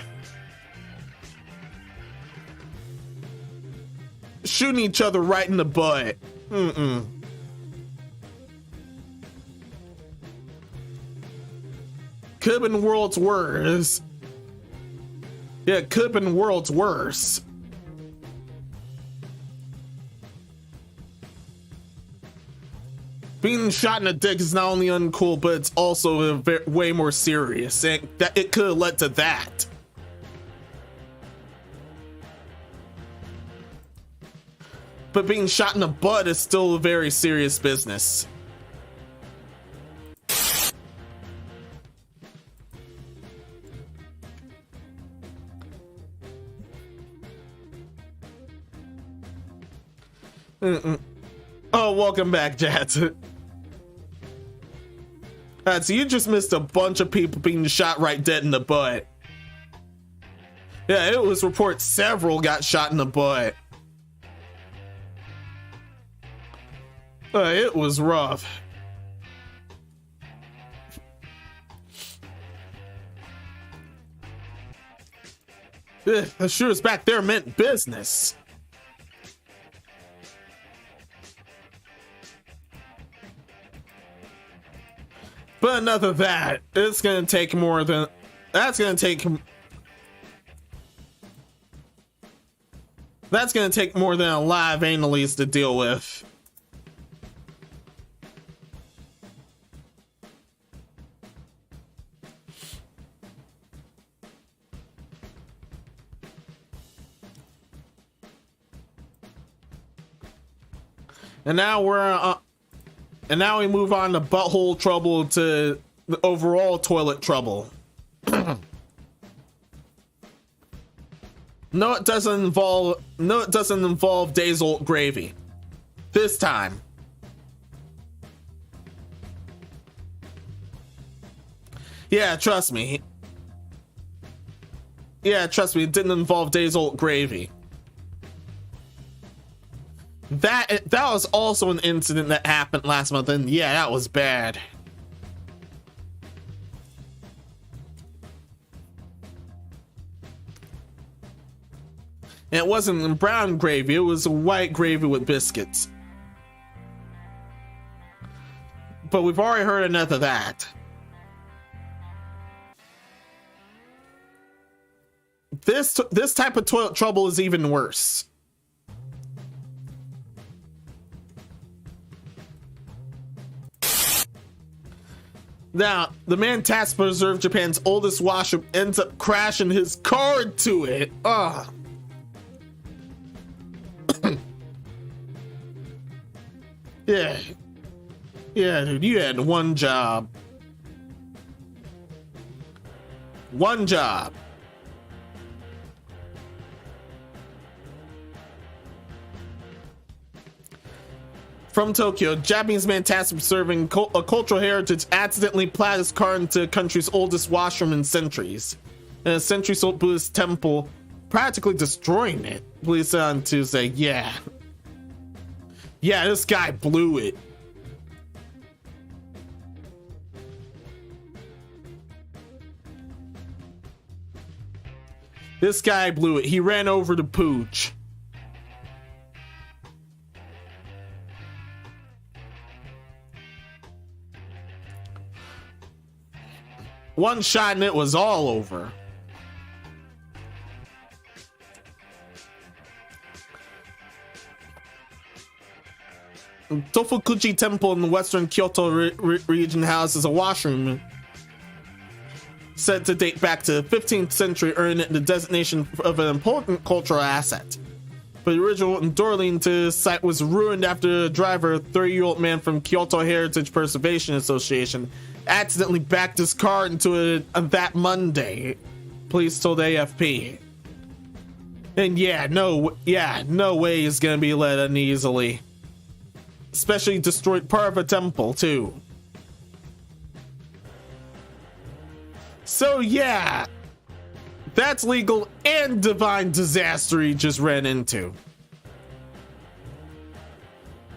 Shooting each other right in the butt. Could have been world's worse. Yeah, could have been world's worse. Being shot in the dick is not only uncool, but it's also way more serious. And that it could have led to that. But being shot in the butt is still a very serious business. Oh, welcome back, Jats. So you just missed a bunch of people being shot right dead in the butt. Yeah, it was reported several got shot in the butt. It was rough. The shooters back there meant business. But enough of that. It's gonna take more than that's gonna take more than a live analyst to deal with. And now we move on to butthole trouble to the overall toilet trouble. No, it doesn't involve days old gravy. This time. Yeah, trust me. It didn't involve days old gravy. That was also an incident that happened last month, and yeah, that was bad. And it wasn't brown gravy, it was white gravy with biscuits. But we've already heard enough of that. This type of toilet trouble is even worse. Now, the man tasked to preserve Japan's oldest washroom ends up crashing his car into it. Ugh. Yeah. Yeah, dude, you had one job. One job. From Tokyo, Japanese man tasked with preserving a cultural heritage accidentally plowed his car into the country's oldest washroom in centuries. In a centuries-old Buddhist temple, practically destroying it. Police said on Tuesday, yeah, this guy blew it. This guy blew it. He ran over the pooch. One shot and it was all over. Tofukuchi Temple in the western Kyoto region houses a washroom said to date back to the 15th century, earning it the designation of an important cultural asset. But the original endorsement to the site was ruined after the driver, a 30-year-old man from Kyoto Heritage Preservation Association, accidentally backed his car into it that Monday, police told AFP. And no way he's gonna be let in easily. Especially destroyed part of a temple too. So yeah, that's legal and divine disaster he just ran into.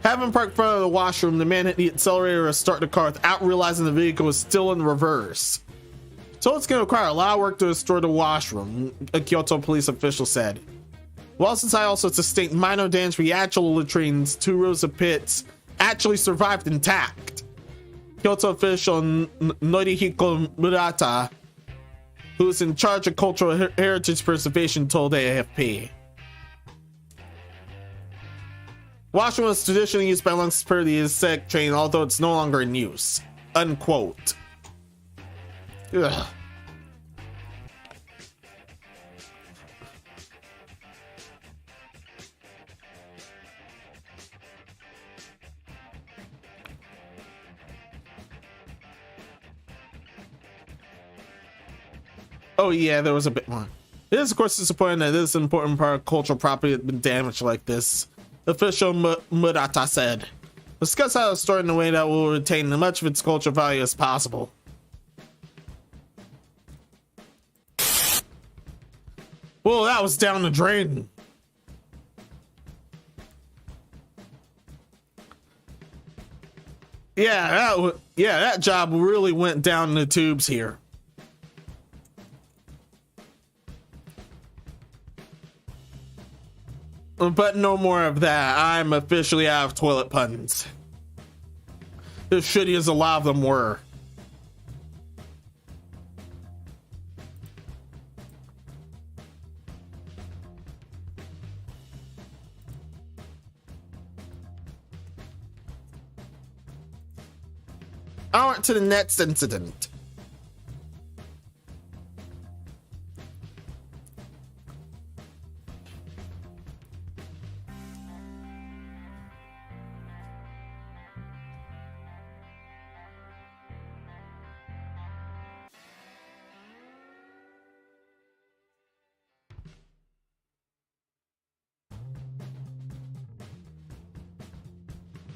Having parked in front of the washroom, the man hit the accelerator to start the car without realizing the vehicle was still in reverse. So it's going to require a lot of work to restore the washroom, a Kyoto police official said. While since I also sustained minor damage for the actual latrines, 2 rows of pits actually survived intact. Kyoto official Norihiko Murata, who's in charge of cultural heritage preservation, told AFP. Washroom was traditionally used by lungs per the Isek train, although it's no longer in use. Unquote. Ugh. Oh yeah, there was a bit more. It is of course disappointing that this important part of cultural property has been damaged like this. Official Murata said. Discuss how to store it in a way that will retain as much of its cultural value as possible. Well, that was down the drain. Yeah, that job really went down the tubes here. But no more of that. I'm officially out of toilet puns. As shitty as a lot of them were. On to the next incident.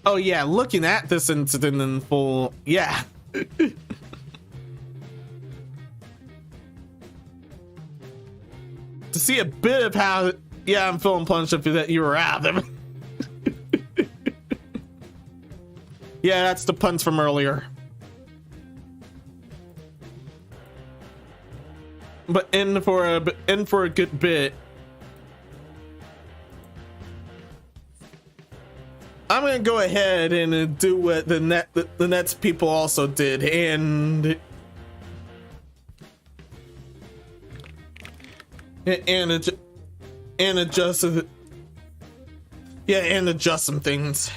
Oh yeah, looking at this incident in full, yeah. To see a bit of how, yeah, I'm feeling punched up that you were out of it. Yeah, that's the puns from earlier. But in for a good bit. I'm gonna go ahead and do what the Nets people also did and adjust some things.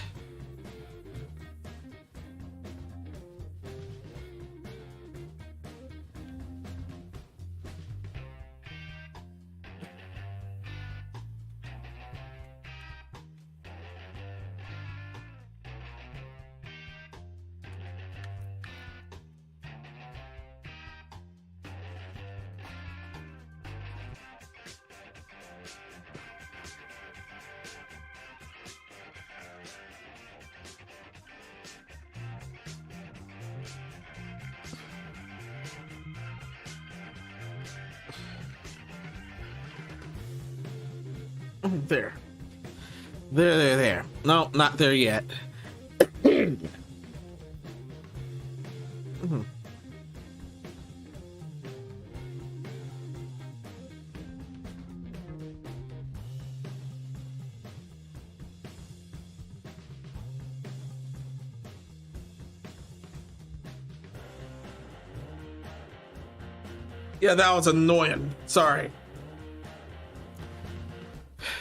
There. There. No, not there yet. Yeah, that was annoying. Sorry.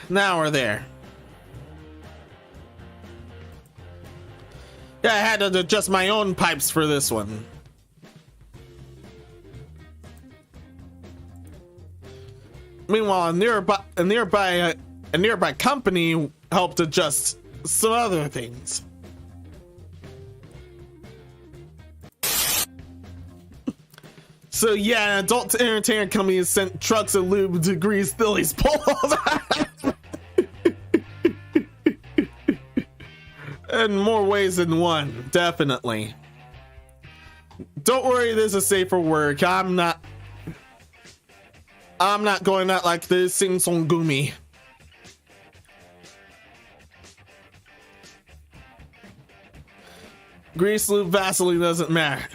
Now we're there. Yeah, I had to adjust my own pipes for this one. Meanwhile, a nearby company helped adjust some other things. So yeah, an adult entertainment company has sent trucks of lube to grease Philly's poles. In more ways than one, definitely. Don't worry, this is safe for work. I'm not going out like this Sing Song Gumi. Grease, lube, Vaseline doesn't matter.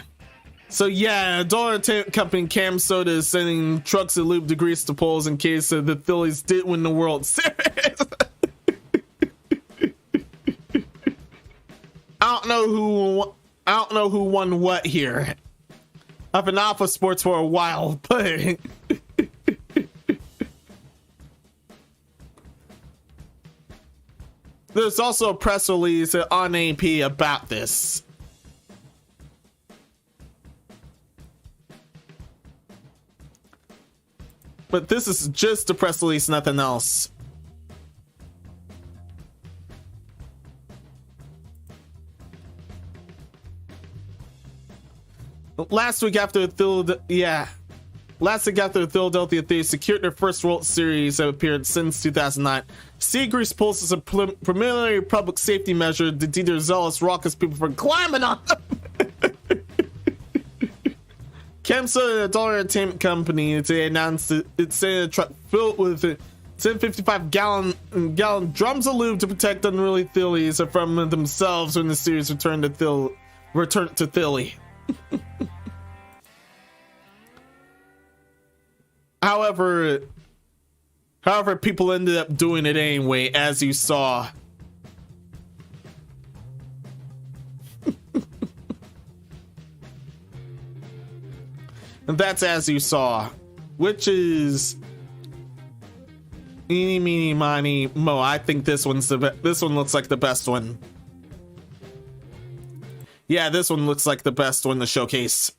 So yeah, an adult entertainment company Cam Soda is sending trucks of lube to grease the poles in case the Phillies did win the World Series. I don't know who won what here. I've been off of sports for a while, but there's also a press release on AP about this. But this is just a press release, nothing else. Last week after the Philadelphia Thieves secured their first World Series that appeared since 2009, sea grease poles is a preliminary public safety measure to deter zealous, raucous people from climbing on them. Kemsa, an adult entertainment company, today announced that it's sending a truck filled with 1055-gallon drums of lube to protect unruly Phillies from themselves when the series returned to Philly. However, people ended up doing it anyway, as you saw. And that's as you saw, which is eeny, meeny, miny, mo. I think this one looks like the best one. Yeah, this one looks like the best one to showcase.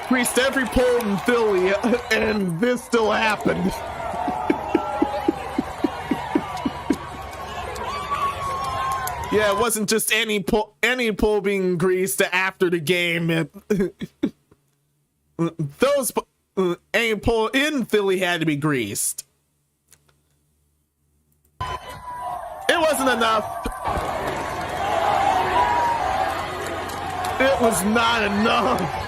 Greased every pole in Philly, and this still happened. Yeah, it wasn't just any pole being greased after the game. Any pole in Philly had to be greased. It wasn't enough. It was not enough.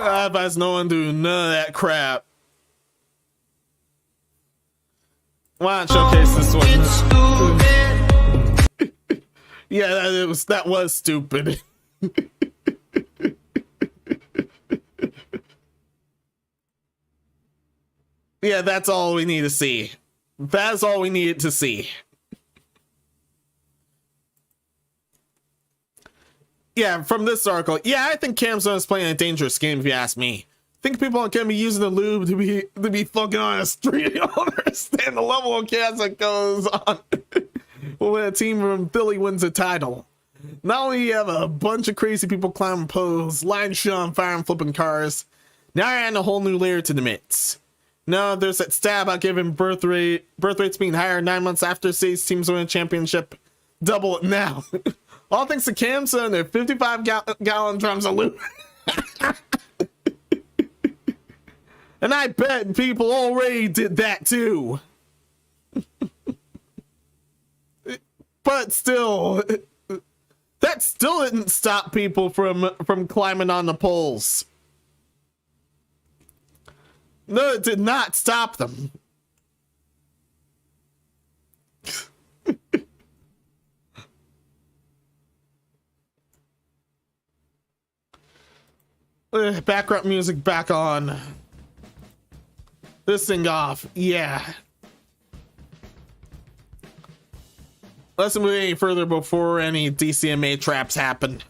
I advise no one do none of that crap. Why not showcase this one? Yeah, that was stupid. Yeah, that's all we need to see. That's all we needed to see. Yeah, from this article, yeah, I think Camzone is playing a dangerous game, if you ask me. I think people aren't gonna be using the lube to be fucking on a street. I don't understand the level of chaos that goes on when a team from Philly wins a title. Not only you have a bunch of crazy people climbing poles, lighting shit on fire and flipping cars, now you're adding a whole new layer to the mix. Now there's that stat about giving birth rates being higher 9 months after state's teams win a championship. Double it now. All thanks to Kamsa and their 55-gallon drums of loot. And I bet people already did that too. But still, that still didn't stop people from climbing on the poles. No, it did not stop them. Background music back on. This thing off. Yeah. Let's move any further before any DCMA traps happen.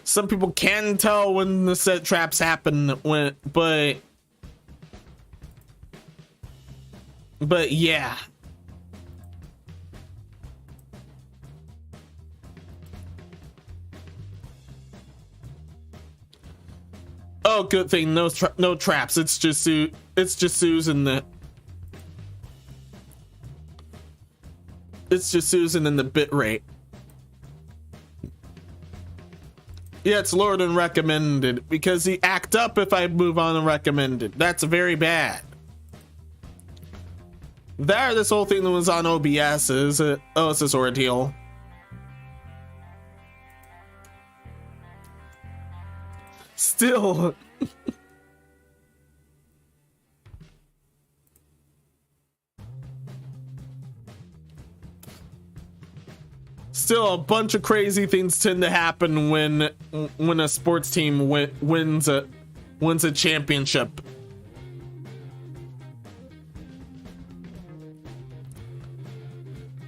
Some people can tell when the set traps happen, but yeah. Oh, good thing no traps. It's just Susan the. It's just Susan and the bit rate. Yeah, it's lower than recommended because he act up if I move on to recommended. That's very bad. There, this whole thing that was on OBS is it's this ordeal. Still. Still, a bunch of crazy things tend to happen when a sports team wins a championship.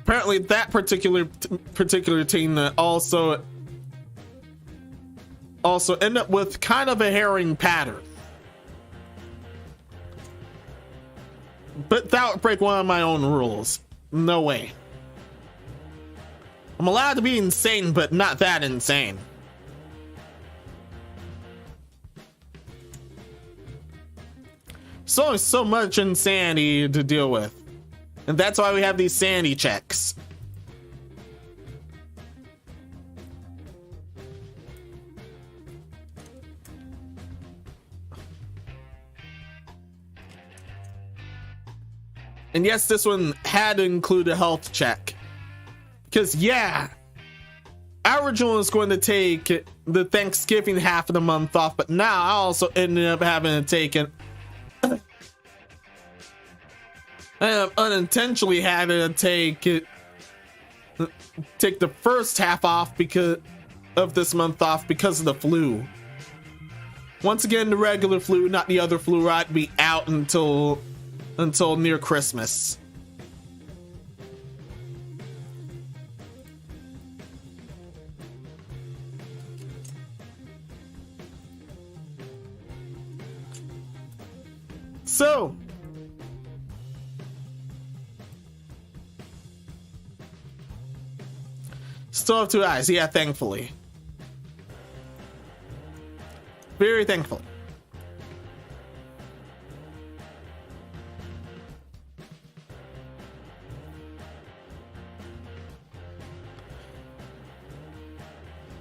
Apparently, that particular team also end up with kind of a herring pattern. But that would break one of my own rules. No way. I'm allowed to be insane, but not that insane. So there's so much insanity to deal with. And that's why we have these sanity checks. And yes, this one had to include a health check. Because, yeah, our original was going to take the Thanksgiving half of the month off, but now I also ended up having to take it. I unintentionally had to take the first half off because of this month off because of the flu. Once again, the regular flu, not the other flu, I'd be out until near Christmas. So, still have 2 eyes. Yeah, thankfully. Very thankfully.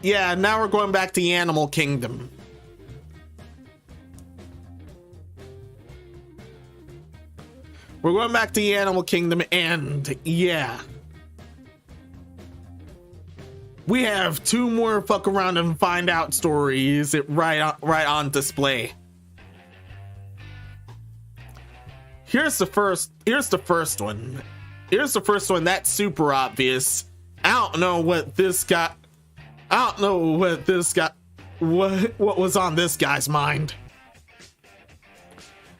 Yeah, now we're going back to the animal kingdom. We're going back to the animal kingdom, and yeah. We have 2 more fuck around and find out stories right on display. Here's the first one. Here's the first one that's super obvious. I don't know what was on this guy's mind.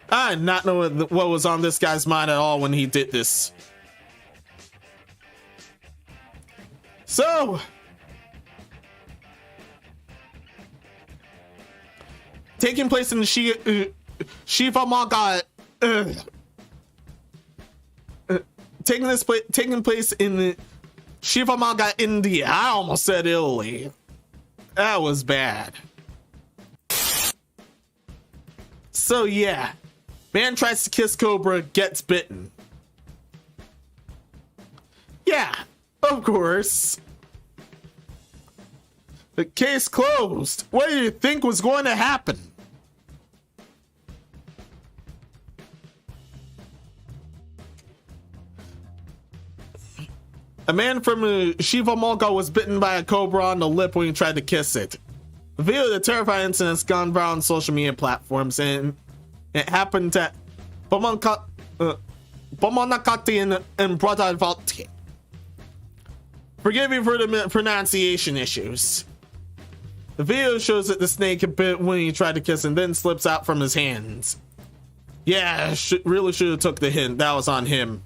I did not know what was on this guy's mind at all when he did this. So, taking place in the Shiva Manga taking place in Shivamogga, India. I almost said Italy. That was bad. So yeah, man tries to kiss Cobra, gets bitten. Yeah, of course. The case closed. What do you think was going to happen? A man from Shivamogga was bitten by a cobra on the lip when he tried to kiss it. The video of the terrifying incident has gone viral on social media platforms, and it happened at Bomonakati and Bradavalti. Forgive me for the pronunciation issues. The video shows that the snake bit when he tried to kiss and then slips out from his hands. Yeah, really should have took the hint. That was on him.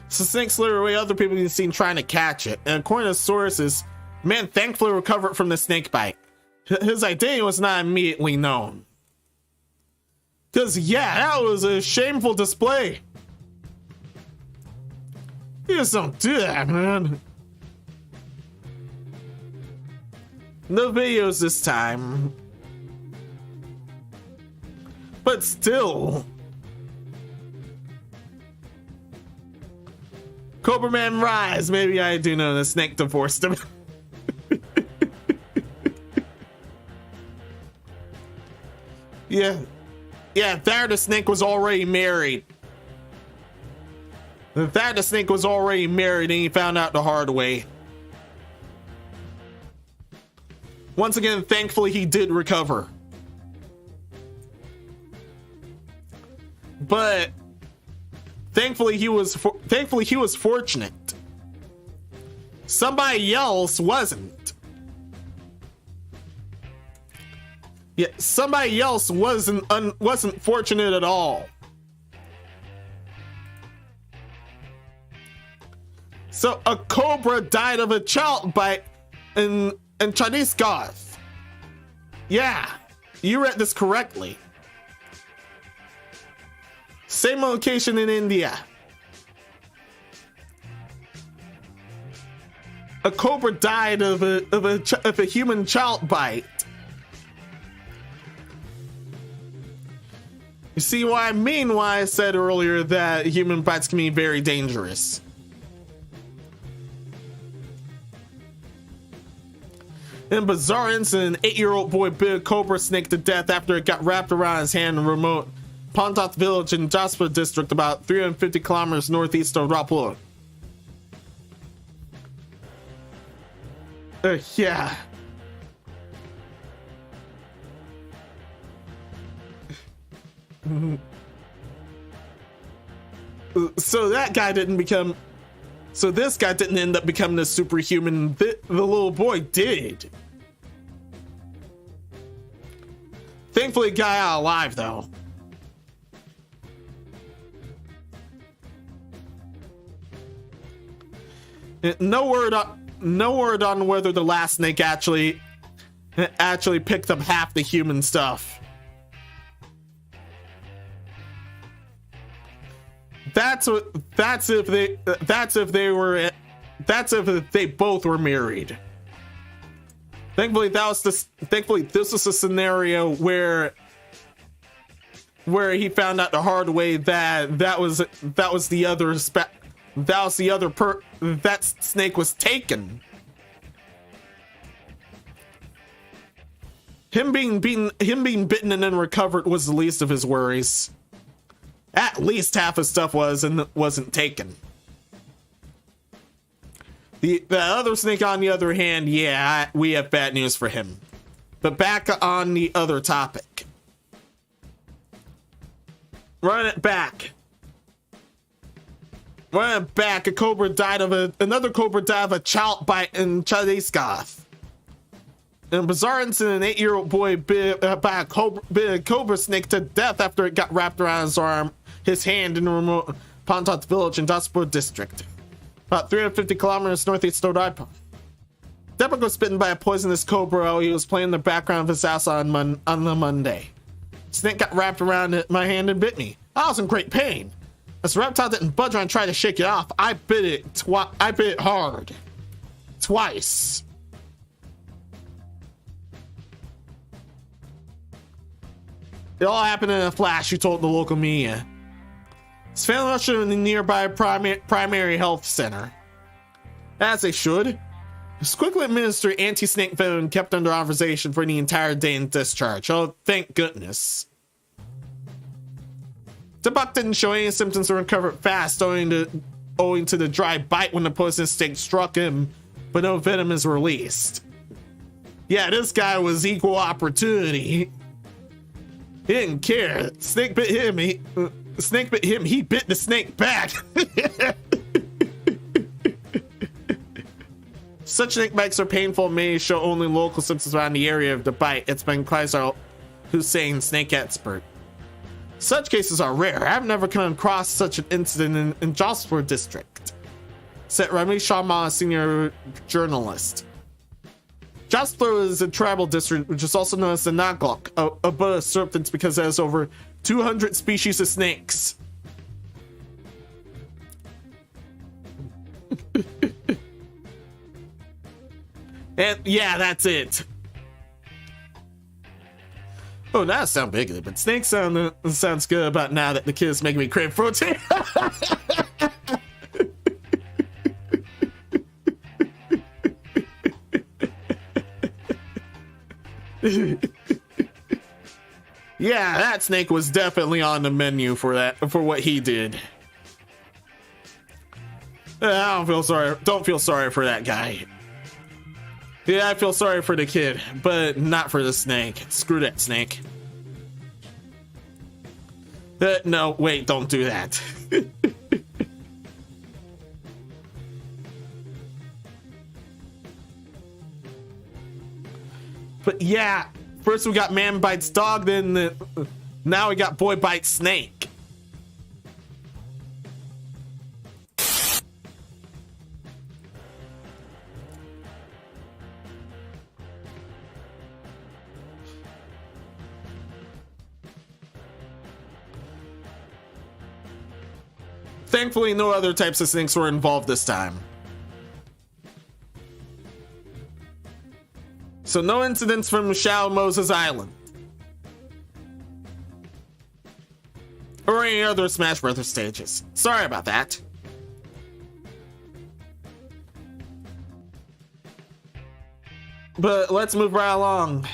So snake slithered away, other people can be seen trying to catch it. And according to sources, the man thankfully recovered from the snake bite. His identity was not immediately known. Because, yeah, that was a shameful display. You just don't do that, man. No videos this time. But still. Cobra Man rise. Maybe I do know the snake divorced him. Yeah. Yeah, there the snake was already married. There the snake was already married and he found out the hard way. Once again, thankfully he did recover. But thankfully he was fortunate. Somebody else wasn't. Yeah, somebody else wasn't fortunate at all. So a cobra died of a child bite in Chinese Goth. Yeah, you read this correctly. Same location in India. A cobra died of a human child bite. You see what I mean? Why I said earlier that human bites can be very dangerous. In a bizarre incident, an 8-year-old boy bit a cobra snake to death after it got wrapped around his hand in remote Pontat village in Jasper district about 350 kilometers northeast of Rapur. Yeah. So that guy didn't become... So this guy didn't end up becoming a superhuman. The little boy did. Thankfully, he got out alive, though. No word on whether the last snake actually picked up half the human stuff. That's if they both were married. Thankfully this was a scenario where he found out the hard way that snake was taken. Him being bitten and then recovered was the least of his worries. At least half his stuff wasn't taken. The other snake, on the other hand, yeah, we have bad news for him. But back on the other topic. Run it back. A cobra died of another cobra died of a child bite in Chadiskath. In a bizarre incident, an 8-year-old boy bit by a cobra snake to death after it got wrapped around his hand in a remote Pontat village in Daspur district, about 350 kilometers northeast of Raipur. Deepak was bitten by a poisonous cobra while he was playing in the background of his house on the Monday. Snake got wrapped around my hand and bit me. I was in great pain. As the reptile didn't budge when I tried to shake it off, I bit it hard. Twice. It all happened in a flash, she told the local media. His family rushed to the nearby primary health center. As they should. His quickly administered anti-snake venom kept under observation for the entire day in discharge. Oh, thank goodness. The buck didn't show any symptoms and recovered fast owing to the dry bite when the poisonous snake struck him, but no venom is released. Yeah, this guy was equal opportunity. He didn't care. Snake bit him, he bit the snake back. Such snake bites are painful and may show only local symptoms around the area of the bite. It's been Kaiser Hussein, snake expert. Such cases are rare. I've never come across such an incident in Jodhpur district, said Rami Sharma, a senior journalist. Jodhpur is a tribal district which is also known as the Naglok, a bird of serpents, because it has over 200 species of snakes. And yeah, that's it. Oh, that sounds big, but snakes sounds good about now that the kids making me crave protein. Yeah, that snake was definitely on the menu for what he did. I don't feel sorry for that guy. Yeah, I feel sorry for the kid, but not for the snake. Screw that snake. No, wait, don't do that. But yeah, first we got man bites dog, then now we got boy bites snake. Thankfully, no other types of snakes were involved this time. So no incidents from Shallow Moses Island. Or any other Smash Brothers stages. Sorry about that. But let's move right along.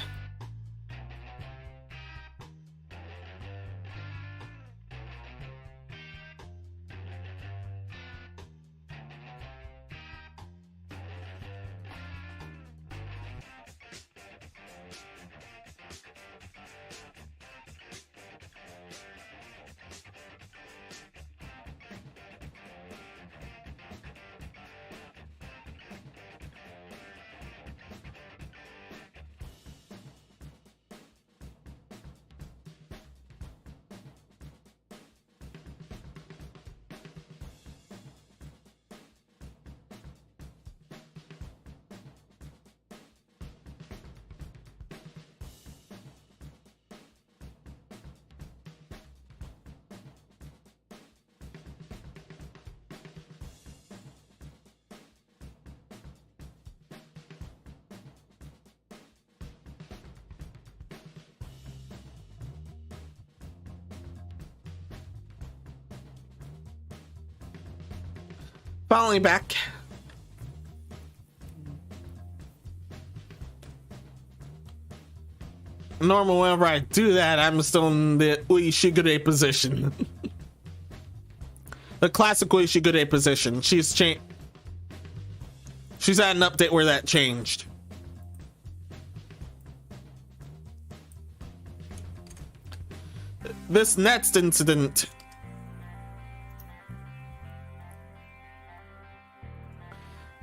Finally back. Normal, whenever I do that, I'm still in the Uishigure position. The classic Uishigure position. She's had an update where that changed. This next incident.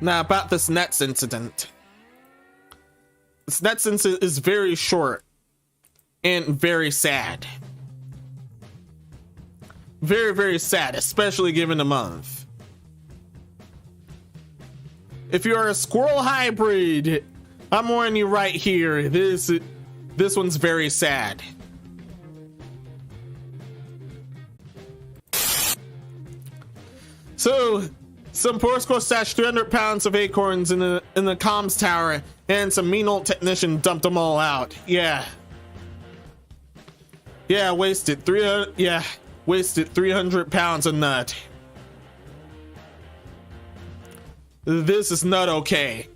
Now, about this next incident. This next incident is very short and very sad. Very, very sad, especially given the month. If you are a squirrel hybrid, I'm warning you right here. This one's very sad. So some poor score stashed 300 pounds of acorns in the comms tower, and some mean old technician dumped them all out. Yeah, wasted 300 pounds of nut. This is not okay.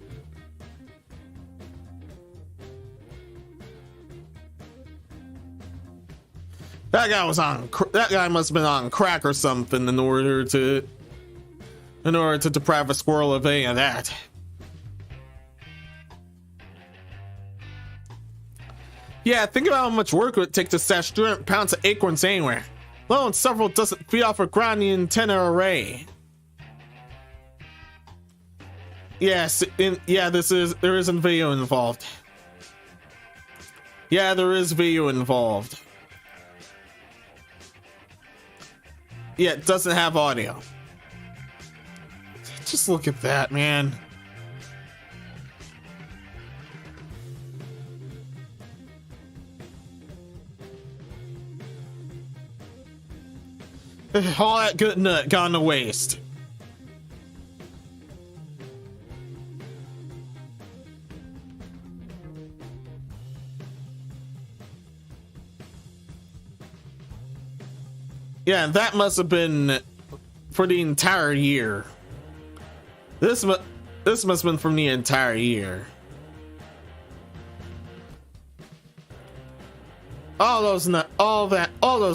That guy must have been on crack or something in order to deprive a squirrel of any of that. Yeah, think about how much work it would take to stash 300 pounds of acorns anywhere, let alone several dozen feet off a ground antenna array. Yes, there is video involved. Yeah, there is video involved. Yeah, it doesn't have audio. Just look at that, man. All that good nut gone to waste. Yeah, that must have been for the entire year. This must have been from the entire year. All those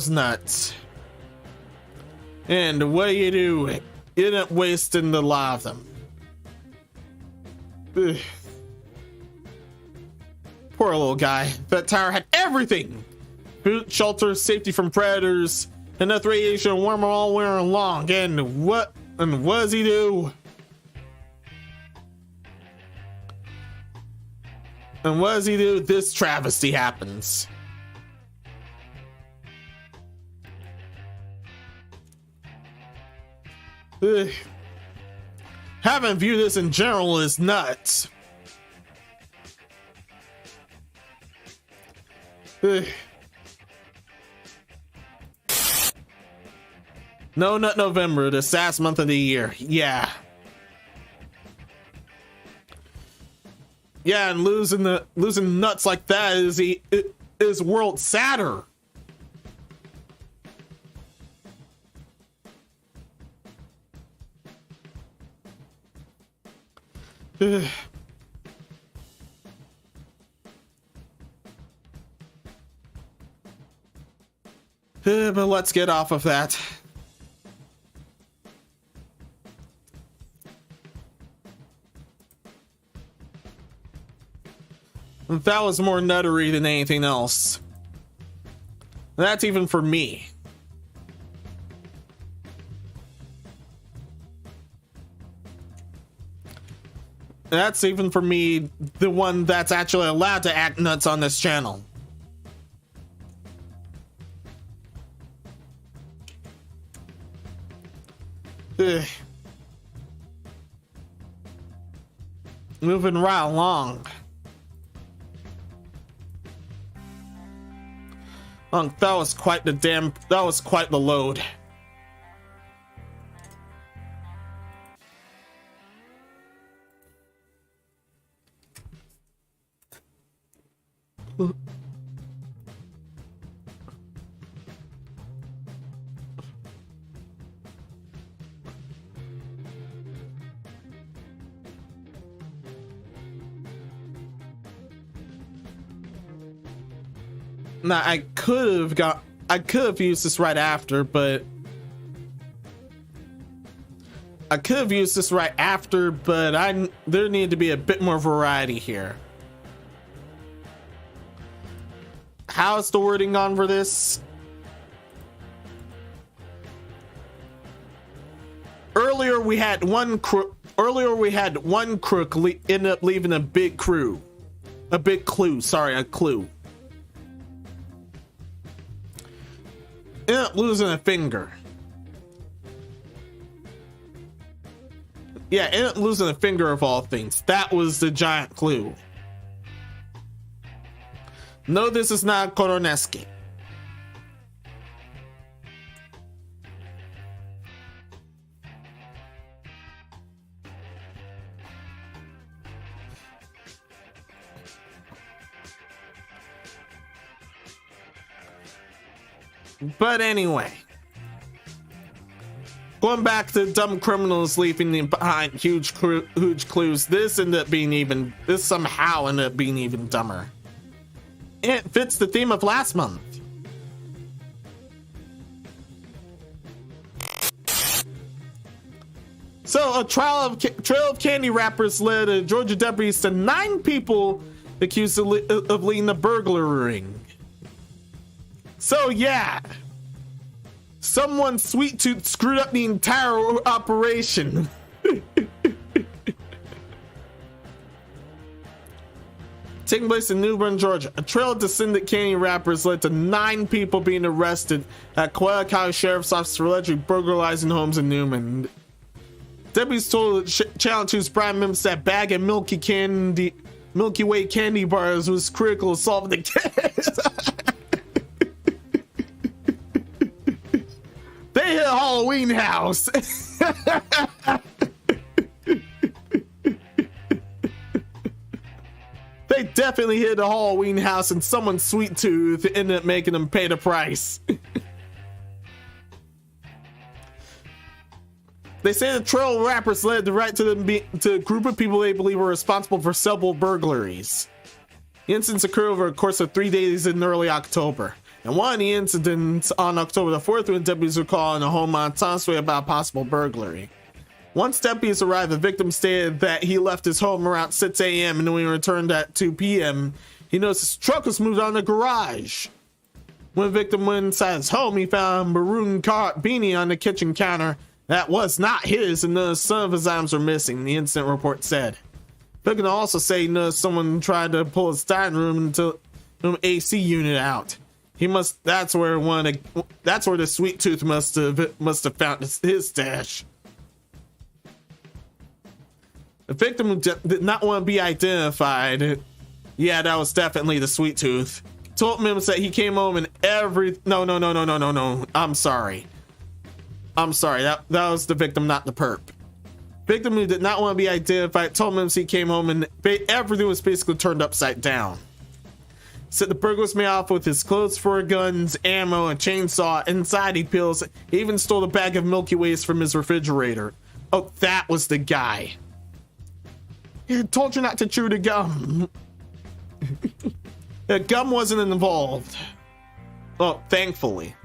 nuts. And what do? You didn't waste in the lot of them. Ugh. Poor little guy. That tower had everything: food, shelter, safety from predators, enough radiation and warmer all winter long. And what does he do? And what does he do? This travesty happens. Ugh. Having viewed this in general is nuts. Ugh. No Nut November, the saddest month of the year. Yeah. Yeah, and losing nuts like that is world sadder. Ugh. But let's get off of that. That was more nuttery than anything else. That's even for me. That's even for me, the one that's actually allowed to act nuts on this channel. Ugh. Moving right along. That was quite the load. Now I could have used this right after, but there needed to be a bit more variety here. How's the wording on for this? Earlier we had one crook end up leaving a clue. End up losing a finger. Yeah, end up losing a finger of all things. That was the giant clue. No, this is not Koroneski. But anyway, going back to dumb criminals leaving behind huge clues, this somehow ended up being even dumber. It fits the theme of last month. So a trail of candy wrappers led Georgia deputies to 9 people accused of leading the burglary ring. So yeah, someone sweet tooth screwed up the entire operation. Taking place in New Bern, Georgia, a trail of descendant candy wrappers led to 9 people being arrested at Coyle County Sheriff's Office for allegedly burglarizing homes in Newman. Deputies told Channel 2's Brian Mims that bag of Milky Way candy bars was critical to solving the case. They hit a Halloween house. They definitely hit a Halloween house, and someone's sweet tooth ended up making them pay the price. They say the trail of rappers led right to a group of people they believe were responsible for several burglaries. The incidents occurred over a course of 3 days in early October. And one of the incidents on October the 4th when deputies were calling a home on Tonsway about a possible burglary. Once deputies arrived, the victim stated that he left his home around 6 a.m. and when he returned at 2 p.m., he noticed his truck was moved out of the garage. When the victim went inside his home, he found a maroon beanie on the kitchen counter that was not his, and some of his items were missing, the incident report said. The victim also said he noticed someone tried to pull his dining room AC unit out. That's where the sweet tooth must have found his stash. The victim who did not want to be identified. Yeah, that was definitely the sweet tooth. Told him that he came home and no. I'm sorry. That was the victim, not the perp. Victim who did not want to be identified told him he came home and everything was basically turned upside down. Said the burglar was made off with his clothes, 4 guns, ammo, a chainsaw, anxiety pills. He even stole a bag of Milky Ways from his refrigerator. Oh, that was the guy. I told you not to chew the gum. The gum wasn't involved. Well, thankfully.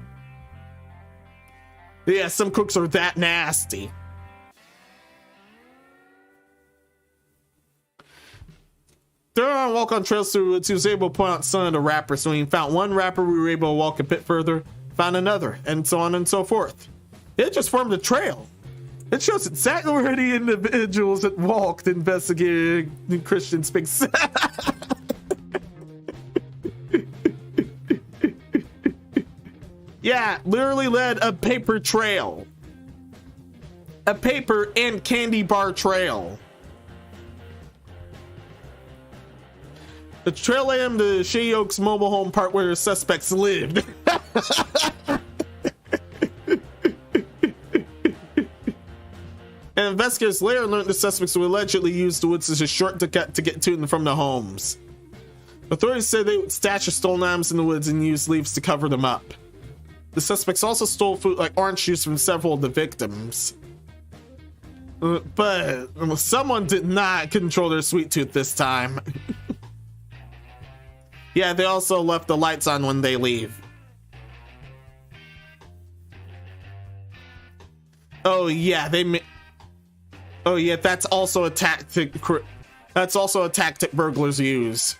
Yeah, some cooks are that nasty. During our walk on trails through woods, he was able to point out some of the rappers. So when he found one rapper, we were able to walk a bit further, found another, and so on and so forth. It just formed a trail. It shows exactly where the individuals that walked investigated Christian speaks. Yeah, literally led a paper trail. A paper and candy bar trail. The trail led him to Shea Oaks mobile home park where the suspects lived. And investigators later learned the suspects would allegedly use the woods as a shortcut to get to and from the homes. Authorities said they would stash or stolen items in the woods and use leaves to cover them up. The suspects also stole food like orange juice from several of the victims. But someone did not control their sweet tooth this time. Yeah, they also left the lights on when they leave. Oh yeah, that's also a tactic. That's also a tactic burglars use.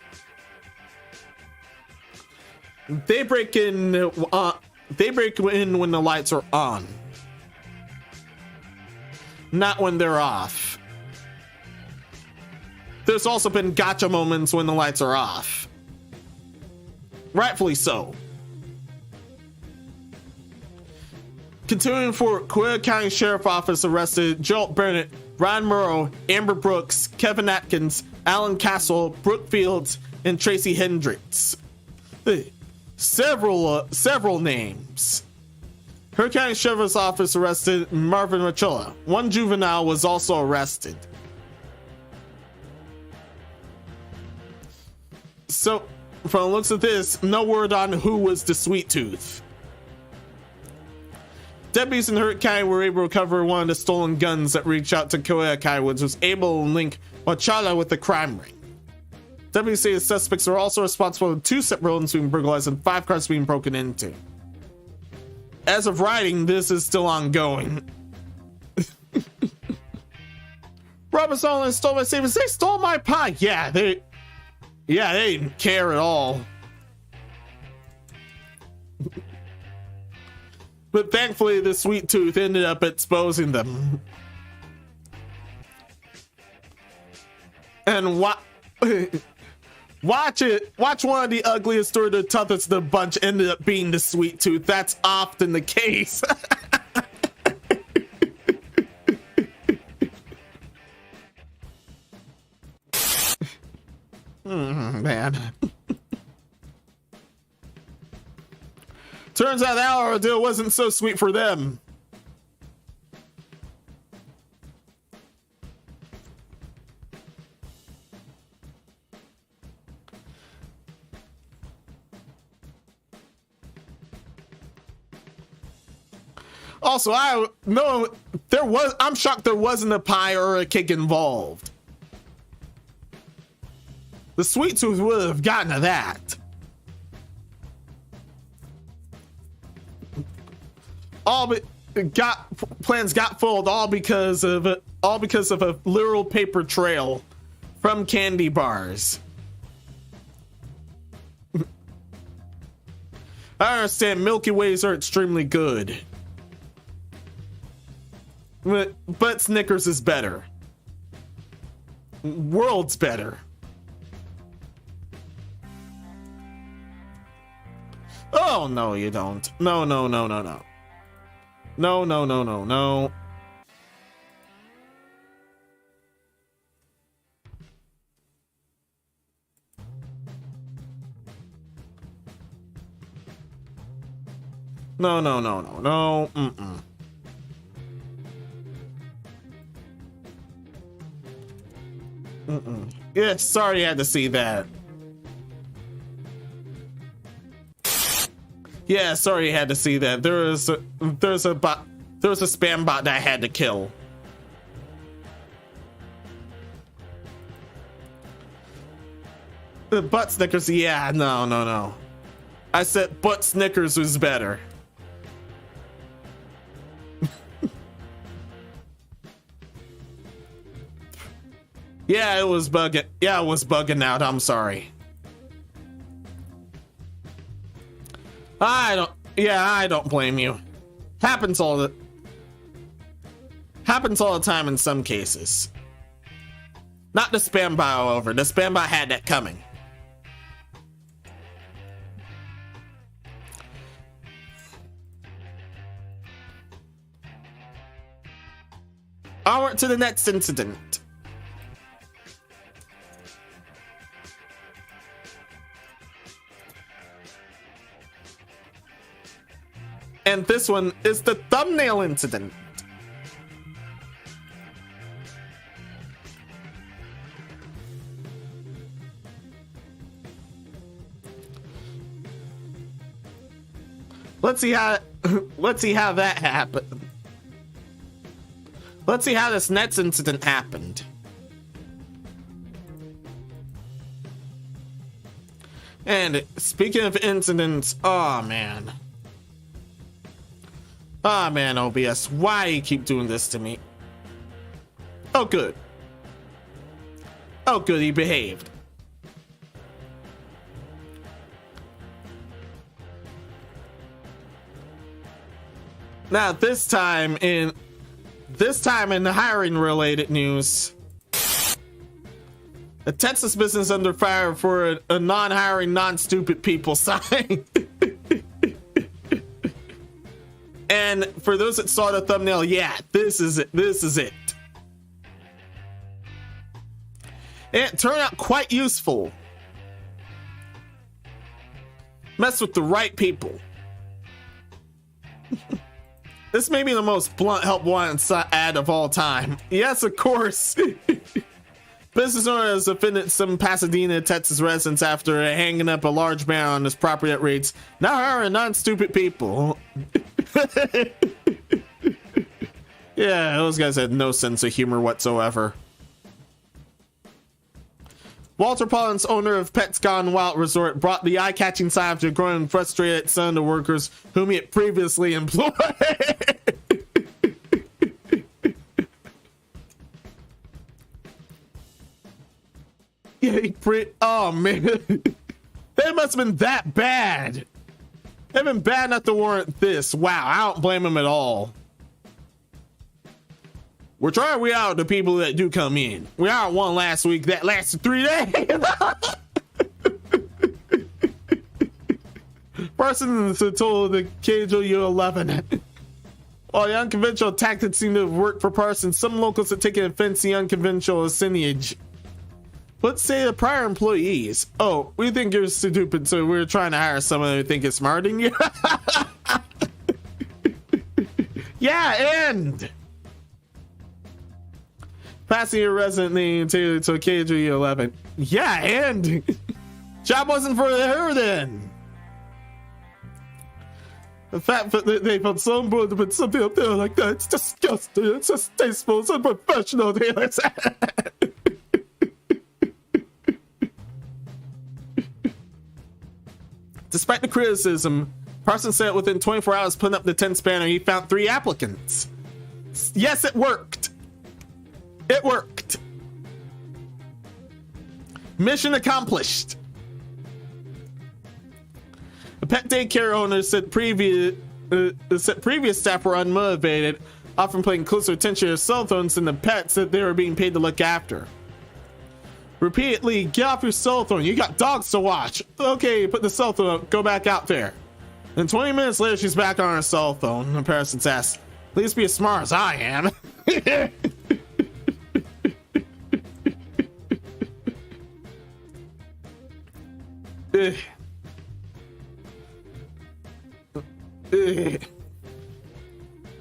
They break in when the lights are on, not when they're off. There's also been gotcha moments when the lights are off. Rightfully so. Continuing forward, Coyle County Sheriff Office arrested Joel Bennett, Ryan Murrow, Amber Brooks, Kevin Atkins, Alan Castle, Brooke Fields, and Tracy Hendricks. Several names. Her County Sheriff's Office arrested Marvin Machilla. One juvenile was also arrested. So, from the looks of this, no word on who was the sweet tooth. Deputies in Hurt County were able to recover one of the stolen guns that reached out to Koyakai, which was able to link Wachala with the crime ring. Deputies say the suspects are also responsible for 2 separate buildings being burglarized and 5 cars being broken into. As of writing, this is still ongoing. Robert Solomon stole my savings. They stole my pie. Yeah, they didn't care at all. But thankfully, the sweet tooth ended up exposing them. And watch one of the ugliest or the toughest of the bunch ended up being the sweet tooth. That's often the case. Man. Turns out that ordeal wasn't so sweet for them. Also, I'm shocked there wasn't a pie or a cake involved. The sweet tooth would have gotten to that. Plans got foiled all because of a literal paper trail from candy bars. I understand Milky Ways are extremely good, but Snickers is better. World's better. Oh no, you don't. No. No. No. Mm-mm. Mm-mm. Yeah, sorry you had to see that. Yeah, sorry you had to see that. There was a spam bot that I had to kill. Butt Snickers, yeah, no. I said butt Snickers was better. Yeah, it was bugging. Yeah, it was bugging out. I'm sorry. I don't blame you. Happens all the time in some cases. Not the spam bot, however. The spam bot had that coming. Onward to the next incident. And this one is the thumbnail incident. Let's see how that happened. Let's see how this next incident happened. And speaking of incidents, oh man, OBS, why you keep doing this to me? Oh good, he behaved. Now this time in the hiring related news, the Texas business under fire for a non-hiring, non-stupid people sign. And for those that saw the thumbnail, yeah, this is it. It turned out quite useful. Mess with the right people. This may be the most blunt help wanted ad of all time. Yes, of course. Business owner has offended some Pasadena, Texas residents after hanging up a large banner on his property that reads, "Not hiring non-stupid people." Yeah, those guys had no sense of humor whatsoever. Walter Paulins, owner of Pets Gone Wild Resort, brought the eye-catching side of the growing frustrated son to workers whom he had previously employed. Yeah, oh man, it must have been that bad. They've been bad enough to warrant this. Wow, I don't blame him at all. We're trying we out the people that do come in. We out one last week that lasted 3 days. Person told the KJU11. While the unconventional tactics seem to have worked for Parsons, some locals have taken offense to the unconventional signage. Let's say the prior employees. Oh, we think you're stupid, so we're trying to hire someone who think is smarter than you. Yeah, and passing your resident name to KG11. Yeah, and job wasn't for her then. The fact that they felt so important to put something up there like that, it's disgusting. It's distasteful. It's unprofessional. Despite the criticism, Parsons said within 24 hours putting up the 10 spanner, he found 3 applicants. Yes, it worked. It worked. Mission accomplished. The pet daycare owner said previous staff were unmotivated, often paying closer attention to their cell phones than the pets that they were being paid to look after. Repeatedly, get off your cell phone. You got dogs to watch. Okay, put the cell phone up. Go back out there. And 20 minutes later, she's back on her cell phone. And Parsons asks, at least be as smart as I am.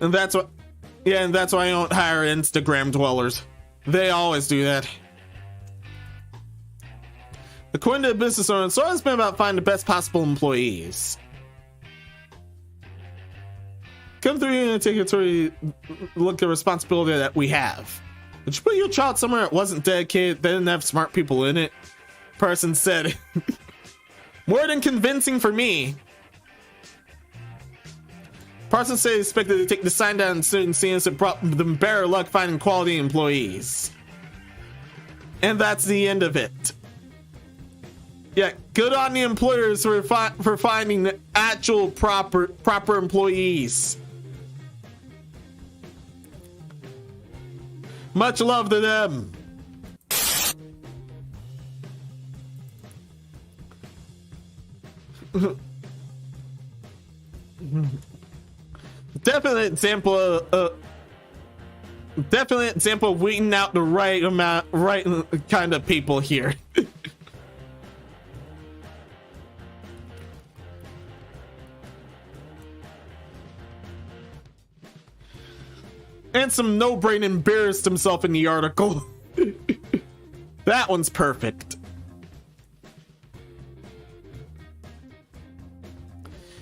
And that's what, yeah, and that's why I don't hire Instagram dwellers. They always do that. According to the business owner, it's always been about finding the best possible employees. Come through here and take a look at the responsibility that we have. Did you put your child somewhere that wasn't dedicated, they didn't have smart people in it? Person said, more than convincing for me. Parsons said he expected to take the sign down soon, seeing as it brought them better luck finding quality employees. And that's the end of it. Yeah, good on the employers for finding the actual proper employees. Much love to them. Definitely example of weeding out the right kind of people here. And some no-brain embarrassed himself in the article. That one's perfect.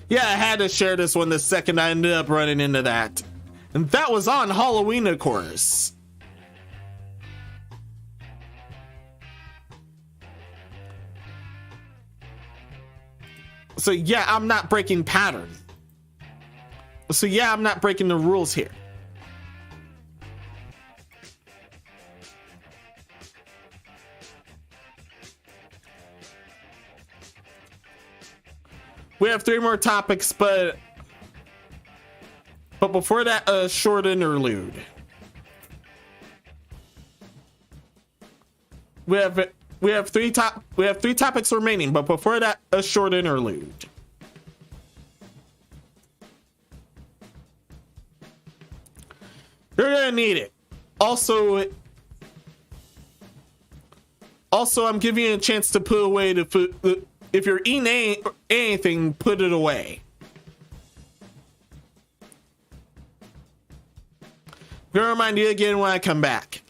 Yeah, I had to share this one the second I ended up running into that. And that was on Halloween, of course. So yeah, I'm not breaking pattern. So yeah, I'm not breaking the rules here. We have 3 more topics, but before that, a short interlude. We have three topics remaining, but before that, a short interlude. You're gonna need it. Also, I'm giving you a chance to put away the food. If you're eating anything, put it away. I'm gonna remind you again when I come back.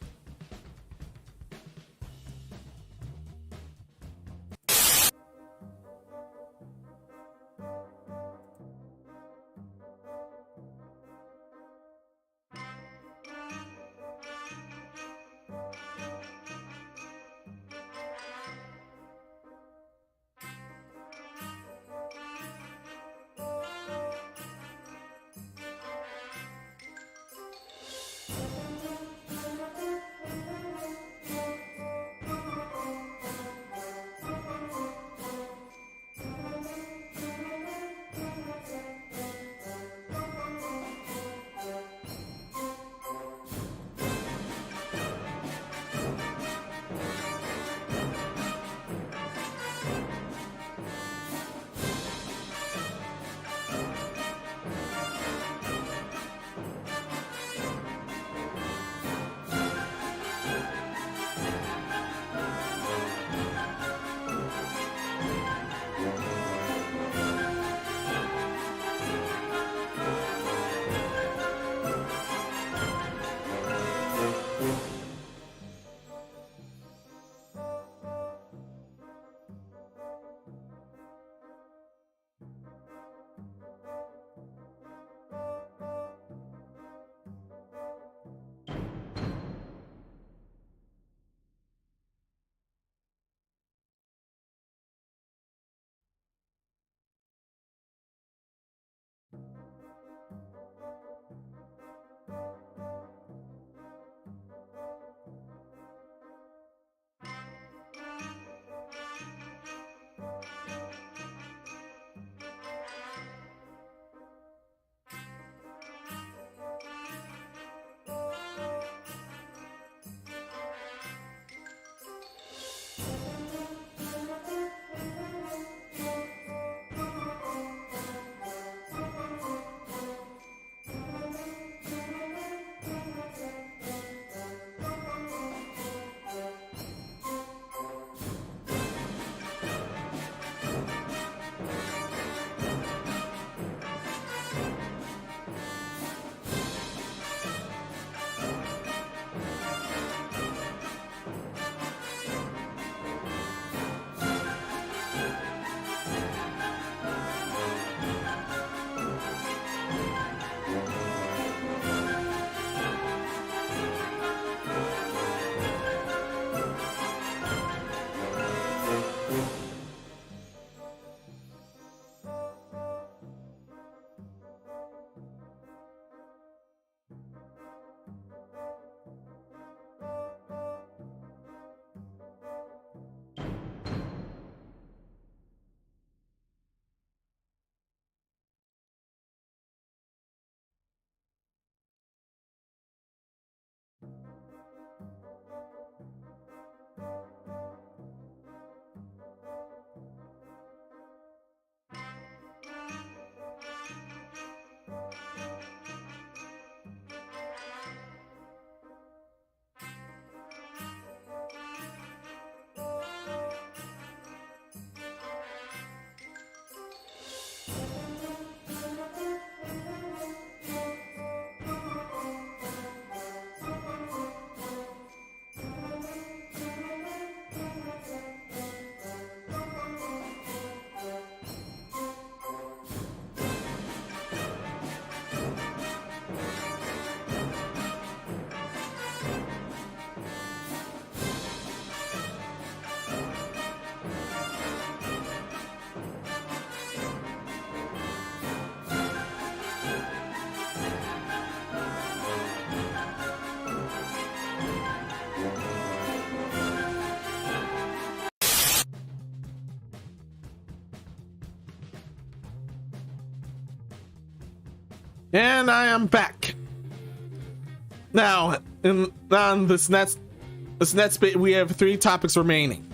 And I am back. Now, on this next bit, we have 3 topics remaining.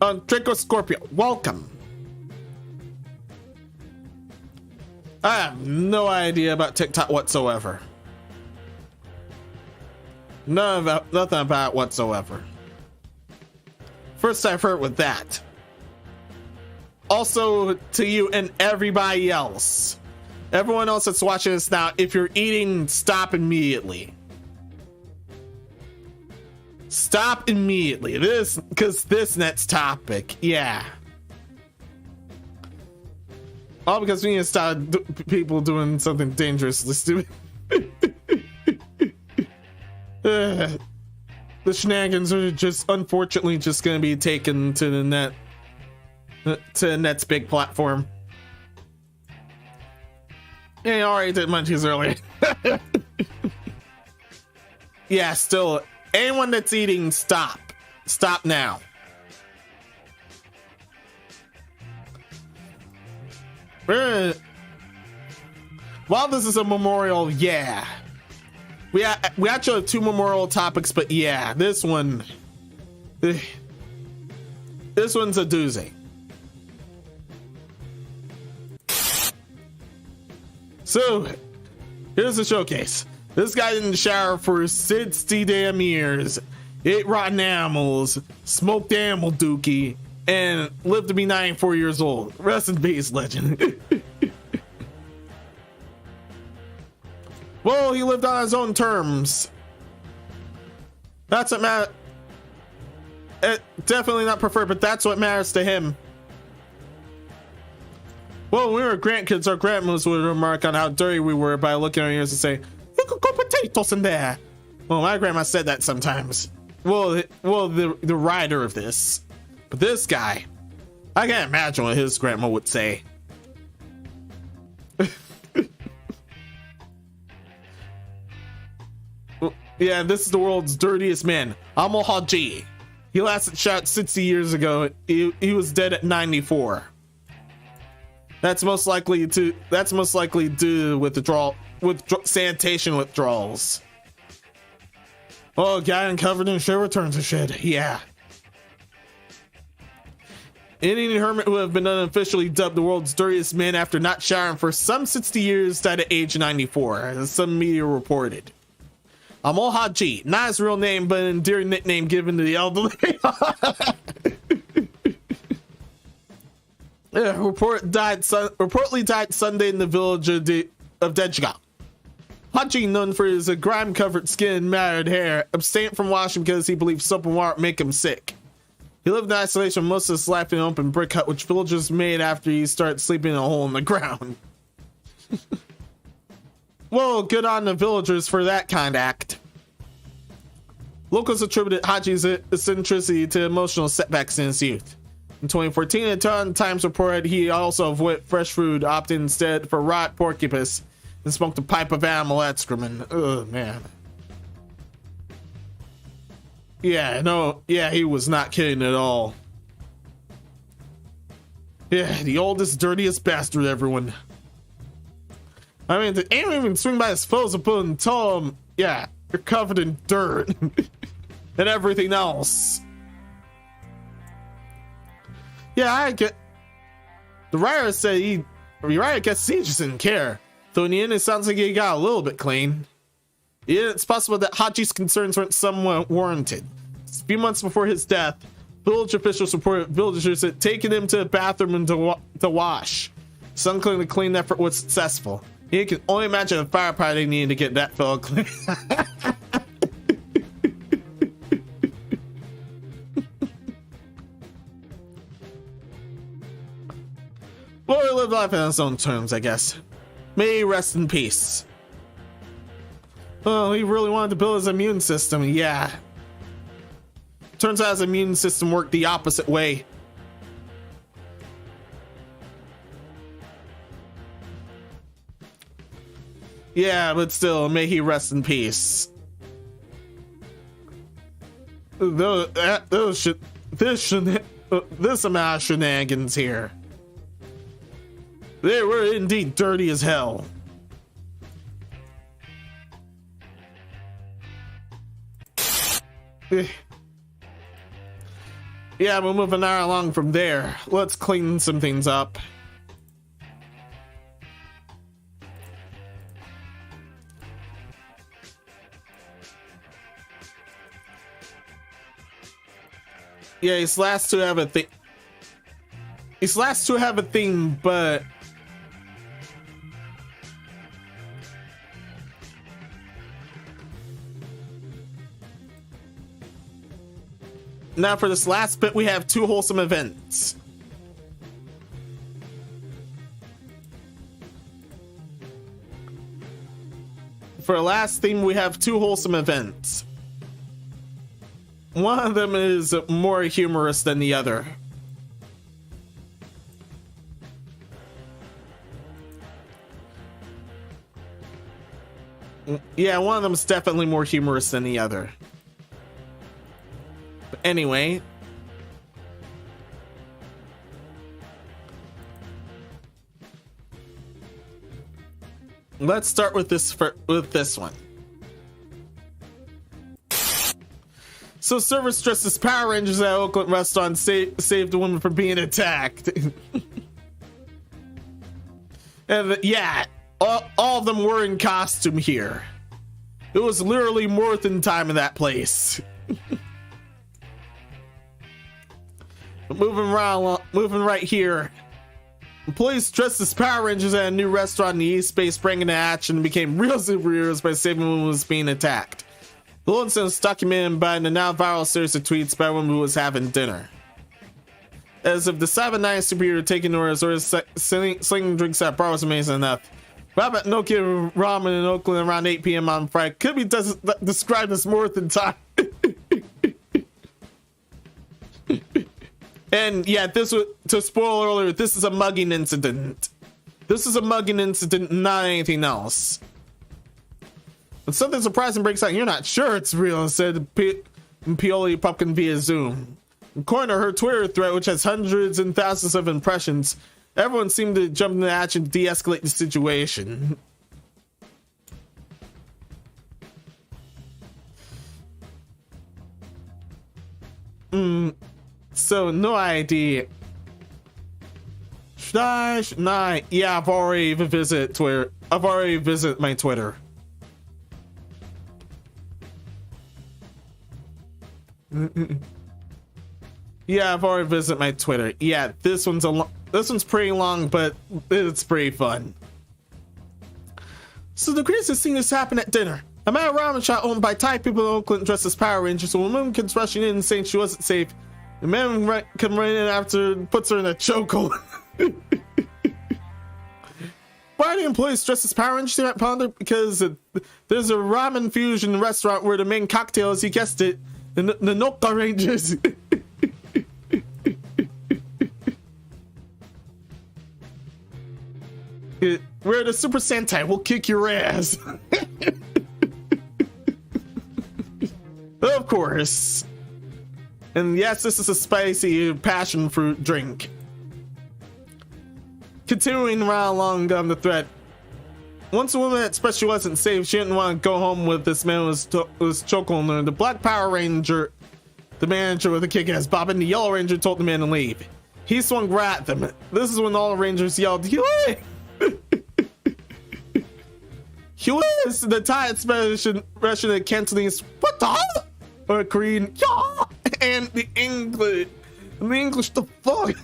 Draco Scorpio, welcome. I have no idea about TikTok whatsoever. Nothing about it whatsoever. First I've heard with that. Also, to you and everybody else, everyone else that's watching this now, if you're eating, stop immediately. Stop immediately. Because this next topic, yeah. All because we need to stop people doing something dangerously stupid. The shenanigans are just, unfortunately, just going to be taken to the net. To Net's big platform. Yeah, you already did munchies earlier. Yeah, still, anyone that's eating, stop. Stop now. While this is a memorial, yeah. We actually have 2 memorial topics, but yeah, this one's a doozy. So, here's the showcase. This guy didn't shower for 60 damn years, ate rotten animals, smoked animal dookie, and lived to be 94 years old. Rest in peace, legend. Well, he lived on his own terms. That's what matters. Definitely not preferred, but that's what matters to him. Well, when we were grandkids, our grandmas would remark on how dirty we were by looking at our ears and say, "You could go potatoes in there." Well, my grandma said that sometimes. Well, the writer of this, but this guy, I can't imagine what his grandma would say. Yeah, this is the world's dirtiest man, Amal Haji. He last shot 60 years ago. He was dead at 94. That's most likely due to sanitation withdrawals. Oh, guy uncovered in shower turns to shit. Yeah. Indian hermit who have been unofficially dubbed the world's dirtiest man after not showering for some 60 years died at age 94, as some media reported. Amal Haji, not his real name, but an endearing nickname given to the elderly. Reportedly died Sunday in the village of Dejga. Haji, known for his grime-covered skin and matted hair, abstained from washing because he believed soap and water make him sick. He lived in isolation most of his life in an open brick hut, which villagers made after he started sleeping in a hole in the ground. Well, good on the villagers for that kind of act. Locals attributed Haji's eccentricity to emotional setbacks in his youth. In 2014, the Times reported he also avoided fresh food, opted instead for rot porcupine, and smoked a pipe of animal excrement. Oh, man. Yeah, no, yeah, he was not kidding at all. Yeah, the oldest, dirtiest bastard, everyone. I mean, the aim even swing by his foes and tell him, yeah, you're covered in dirt and everything else. Yeah, I get. The writer said the writer guess he just didn't care. Though in the end, it sounds like he got a little bit clean. Yeah, it's possible that Haji's concerns weren't somewhat warranted. A few months before his death, village officials reported villagers had taken him to the bathroom and to wash. Some claim the clean effort was successful. You can only imagine the firefighter they needed to get that fellow clean. Well, he lived life on his own terms, I guess. May he rest in peace. Oh, he really wanted to build his immune system, yeah. Turns out his immune system worked the opposite way. Yeah, but still, may he rest in peace. This amount of shenanigans here. They were indeed dirty as hell. Yeah, we're moving right along from there. Let's clean some things up. Yeah, he's last to have a thing. He's last to have a thing, but now for this last bit, we have 2 wholesome events. For the last theme, we have 2 wholesome events. One of them is more humorous than the other. Yeah, one of them is definitely more humorous than the other. But anyway, let's start with this one. So service dressed as Power Rangers at Oakland restaurant saved a woman from being attacked. And yeah, all of them were in costume here. It was literally Morthan time in that place. Moving right here. Employees dressed as Power Rangers at a new restaurant in the East Bay sprang into action and became real superheroes by saving a woman who was being attacked. The whole incident was documented by the now viral series of tweets by a woman who was having dinner. As if the 7-9 superhero taking orders or slinging drinks at bar was amazing enough. Robert Nokia ramen in Oakland around 8 p.m. on Friday could be described as more than time. And yeah, this was, to spoil earlier, this is a mugging incident. This is a mugging incident, not anything else. When something surprising breaks out, you're not sure it's real, said Pioli Pumpkin via Zoom. According to her Twitter thread, which has hundreds and thousands of impressions, everyone seemed to jump into action to de-escalate the situation. So no idea. Should I? Yeah, I've already visited Twitter. I've already visited my Twitter. Yeah, I've already visited my Twitter. Yeah, this one's pretty long, but it's pretty fun. So the craziest thing that's happened at dinner. I'm at a ramen shop owned by Thai people in Oakland dressed as Power Rangers. So a woman comes rushing in and saying she wasn't safe. The man comes right in after and puts her in a chokehold. Why are the employees dressed as Power Rangers at Ponder? Because there's a ramen fusion restaurant where the main cocktail is, you guessed it, the Noka Rangers. We're the Super Sentai, we'll kick your ass. Of course. And yes, this is a spicy passion fruit drink. Continuing right along down the thread. Once a woman expressed she wasn't safe, she didn't want to go home with this man who was choking her. The Black Power Ranger, the manager with a kick-ass bob, and the Yellow Ranger told the man to leave. He swung right at them. This is when all the Rangers yelled, "Huey!" Huey is the Thai expression, Russian and Cantonese, "What the hell?" Or Korean, "Yeah!" And the English, the fuck?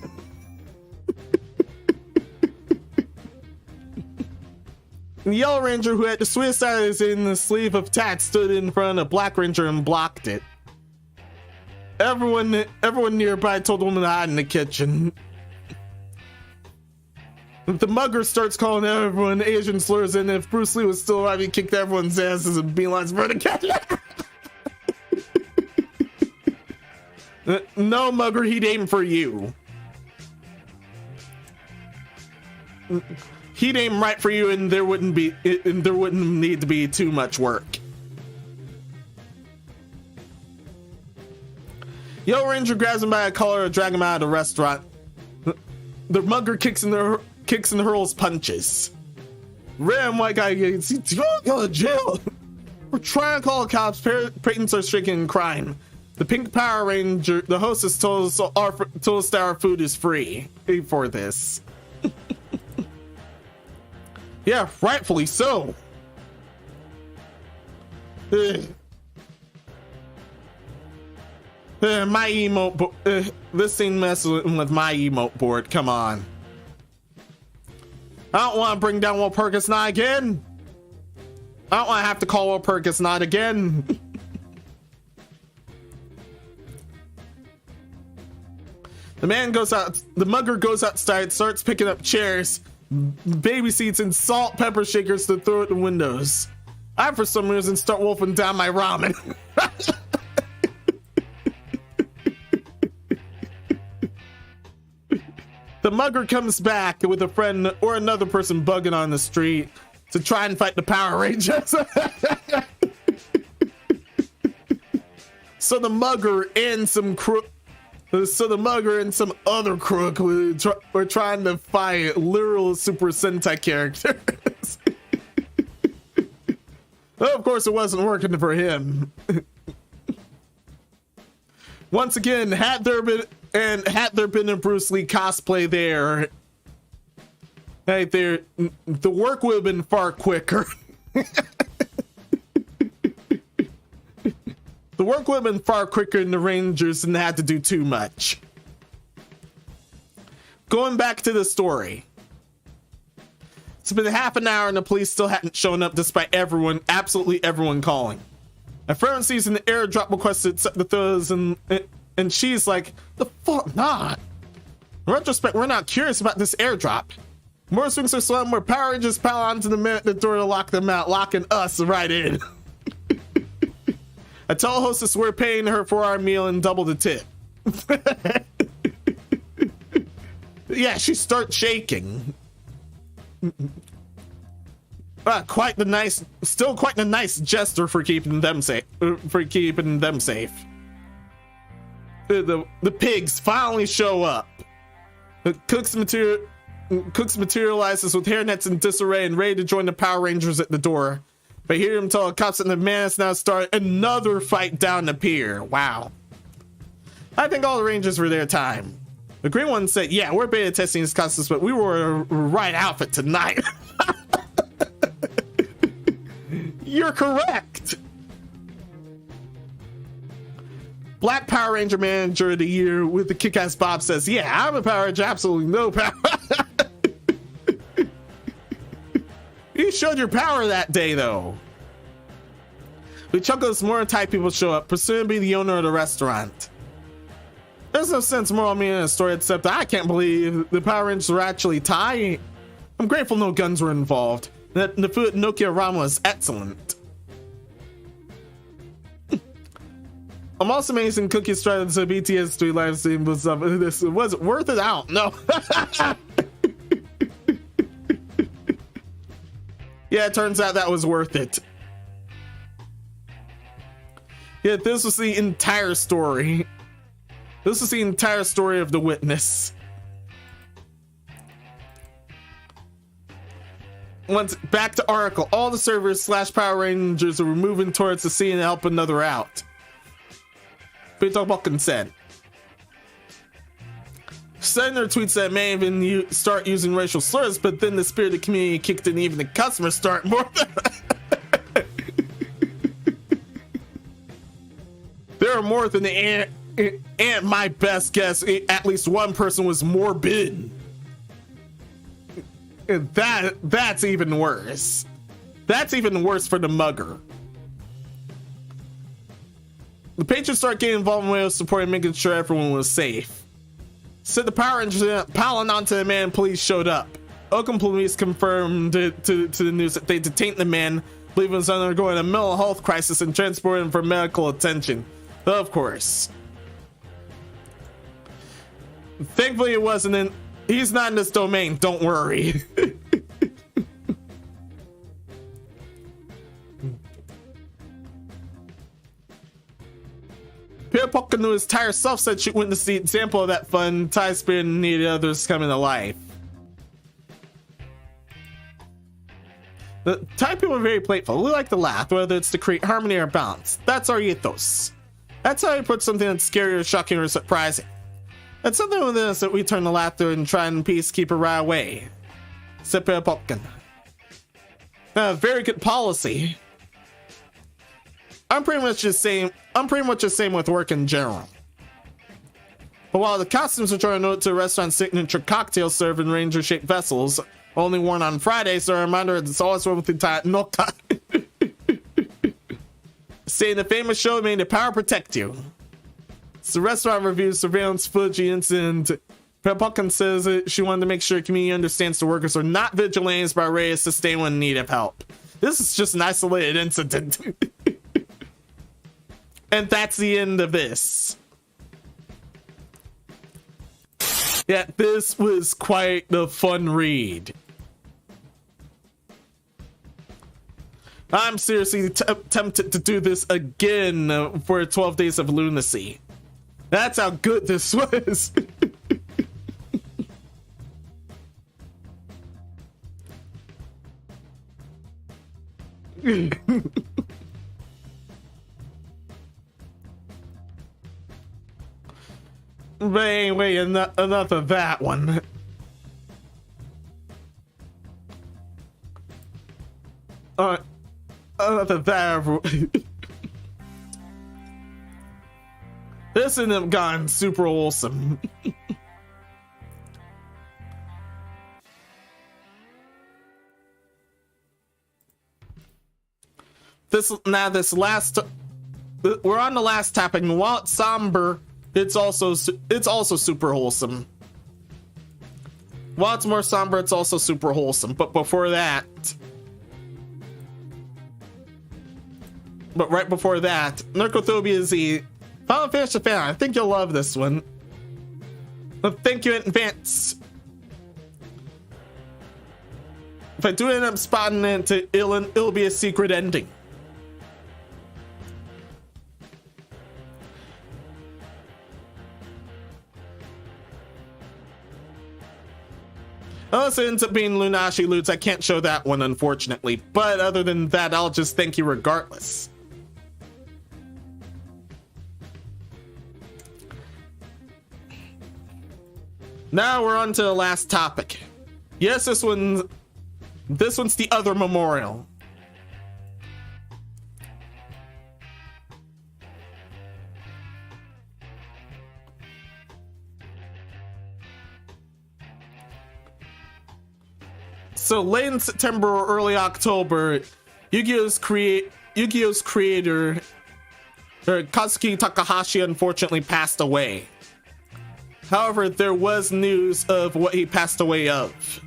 The Yellow Ranger, who had the sweetest eyes in the sleeve of tat, stood in front of Black Ranger and blocked it. Everyone nearby told the woman to hide in the kitchen. The mugger starts calling everyone Asian slurs, and if Bruce Lee was still alive, he kicked everyone's asses and beelines for the kitchen. No, mugger, he'd aim for you. He'd aim right for you, and there wouldn't need to be too much work. Yellow Ranger grabs him by a collar and drags him out of the restaurant. The mugger kicks kicks and hurls punches. Random white guy gets, don't go to jail. We're trying to call the cops. Patrons are stricken in crime. The Pink Power Ranger, the hostess told us that our food is free for this. Yeah, rightfully so. My emote this thing messing with my emote board. Come on. I don't want to bring down Walpurgis Night again. I don't want to have to call Walpurgis Night again. The man goes out. The mugger goes outside, starts picking up chairs, baby seats, and salt pepper shakers to throw at the windows. I, for some reason, start wolfing down my ramen. The mugger comes back with a friend or another person bugging on the street to try and fight the Power Rangers. So the mugger and some other crook were trying to fight literal Super Sentai characters. Well, of course, it wasn't working for him. Once again, had there been a Bruce Lee cosplay there, right there, the work would have been far quicker. The work would have been far quicker, and the Rangers didn't have to do too much. Going back to the story. It's been half an hour and the police still hadn't shown up despite absolutely everyone calling. A friend sees an airdrop requested the throws and she's like, the fuck not? In retrospect, we're not curious about this airdrop. More swings are slam where Power Rangers pile onto the door to lock them out, locking us right in. I tell hostess we're paying her for our meal and double the tip. Yeah, she starts shaking. Quite the nice gesture for keeping them safe. The pigs finally show up. Cooks materializes with hairnets in disarray and ready to join the Power Rangers at the door. But hear him tell the cops and the Menos now start another fight down the pier. Wow. I think all the Rangers were their time. The green one said, yeah, we're beta testing this costumes, but we were right outfit tonight. You're correct. Black Power Ranger Manager of the Year with the kick-ass Bob says, yeah, I'm a Power Ranger, absolutely no power. You showed your power that day, though. We chuckle as more Thai people show up, presumably the owner of the restaurant. There's no sense moral meaning in the story except I can't believe the Power Rangers were actually Thai. I'm grateful no guns were involved. The food at Nokia Ramen was excellent. I'm also amazing cookies tried to BTS 3 live stream was this was it worth it out? No. Yeah, it turns out that was worth it. Yeah, this was the entire story. This is the entire story of The Witness. Once back to Oracle, all the servers / Power Rangers are moving towards the scene to help another out. We talk about consent. Senator tweets that may even start using racial slurs, but then the spirit of the community kicked in, even the customers start more. There are more than the and my best guess, at least one person was morbid. And that's even worse. That's even worse for the mugger. The patrons start getting involved in ways of supporting, making sure everyone was safe. So the Power Rangers piling onto the man, police showed up. Oakland police confirmed to the news that they detained the man, believing he was undergoing a mental health crisis, and transported him for medical attention. Of course. Thankfully it wasn't in... He's not in this domain, don't worry. Pierre Pocanu's entire self said she witnessed the example of that fun Thai spirit and needed others coming to life. The Thai people are very playful. We like to laugh, whether it's to create harmony or balance. That's our ethos. That's how you put something that's scary or shocking or surprising. It's something within us that we turn to laughter and try and peace keep it right away. Sippe Popkin. Very good policy. I'm pretty much the same with work in general. But while the costumes which are a note to restaurant signature cocktails served in ranger-shaped vessels, only worn on Fridays, so a reminder it's always worth the time. No time. Saying the famous show, may the power protect you. It's the restaurant review surveillance footage incident. Popkin says that she wanted to make sure the community understands the workers are not vigilantes but are ready to sustain when in need of help. This is just an isolated incident. And that's the end of this. Yeah, this was quite the fun read. I'm seriously tempted to do this again for 12 Days of Lunacy. That's how good this was. But anyway, enough of that one. Enough of that. This ended up gone super wholesome. We're on the last topic, and while it's somber, it's also super wholesome. While it's more somber, it's also super wholesome. But right before that, Narcophobia Z. Final Fantasy fan, I think you'll love this one. Thank you in advance. If I do end up spotting it, it'll be a secret ending. Unless it ends up being Lunashi Loots, I can't show that one, unfortunately. But other than that, I'll just thank you regardless. Now we're on to the last topic. Yes, this one's the other memorial. So late in September or early October, Yu-Gi-Oh's creator, Kazuki Takahashi, unfortunately passed away. However, there was news of what he passed away of.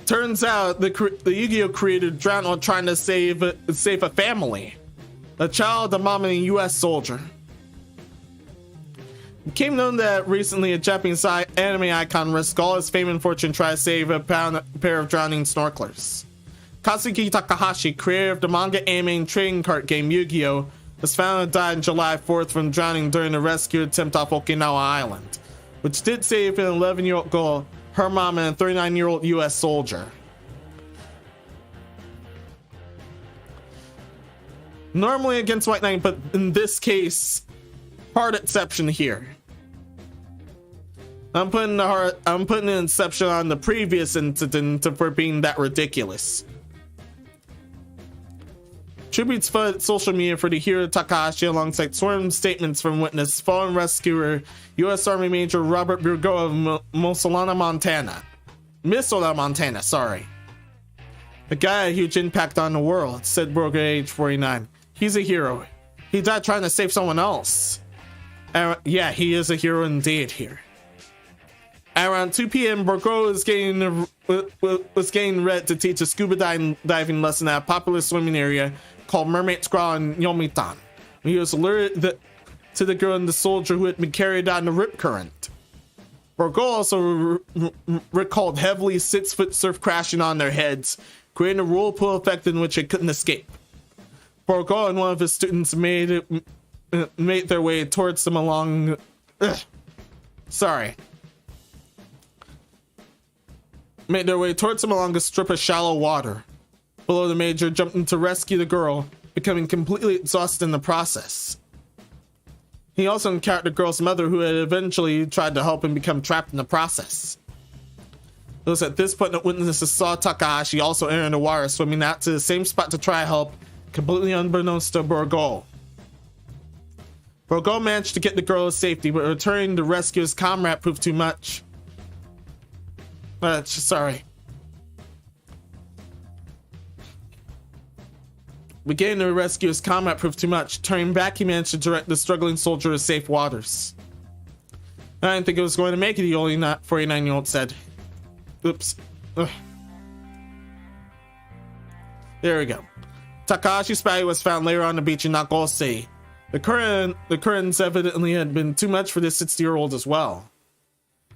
Turns out the Yu-Gi-Oh creator drowned while trying to save a family, a child, a mom, and a U.S. soldier. It became known that recently a Japanese anime icon risked all his fame and fortune trying to save a pair of drowning snorkelers. Kazuki Takahashi, creator of the manga, anime, and trading card game Yu-Gi-Oh, was found and died on July 4th from drowning during a rescue attempt off Okinawa Island, which did save an 11-year-old girl, her mom, and a 39-year-old U.S. soldier. Normally against White Knight, but in this case, hard exception here. I'm putting an exception on the previous incident for being that ridiculous. Tributes flooded social media for the hero Takahashi alongside sworn statements from witness fallen rescuer U.S. Army Major Robert Burgo of Missoula, Montana. The guy had a huge impact on the world, said Burgo at age 49. He's a hero. He died trying to save someone else. Yeah, he is a hero indeed here. At around 2 p.m., Burgo was getting ready to teach a scuba diving lesson at a popular swimming area called Mermaid Squall in Yomitan. He was alerted to the girl and the soldier who had been carried down the rip current. Burgo also recalled heavily 6-foot surf crashing on their heads, creating a whirlpool effect in which they couldn't escape. Burgo and one of his students made their way towards them along... Sorry. made their way towards him along a strip of shallow water. Below, the major jumped in to rescue the girl, becoming completely exhausted in the process. He also encountered the girl's mother, who had eventually tried to help him become trapped in the process. It was at this point that witnesses saw Takahashi also entering the water, swimming out to the same spot to try help, completely unbeknownst to Borgol. Borgol managed to get the girl to safety, but returning to rescue his comrade proved too much. Sorry. Beginning to rescue his comrade proved too much. Turning back, he managed to direct the struggling soldier to safe waters. I didn't think it was going to make it, the only 49-year-old said. Oops. Ugh. There we go. Takahashi's body was found later on the beach in Nagoya City. The currents evidently had been too much for this 60-year-old as well.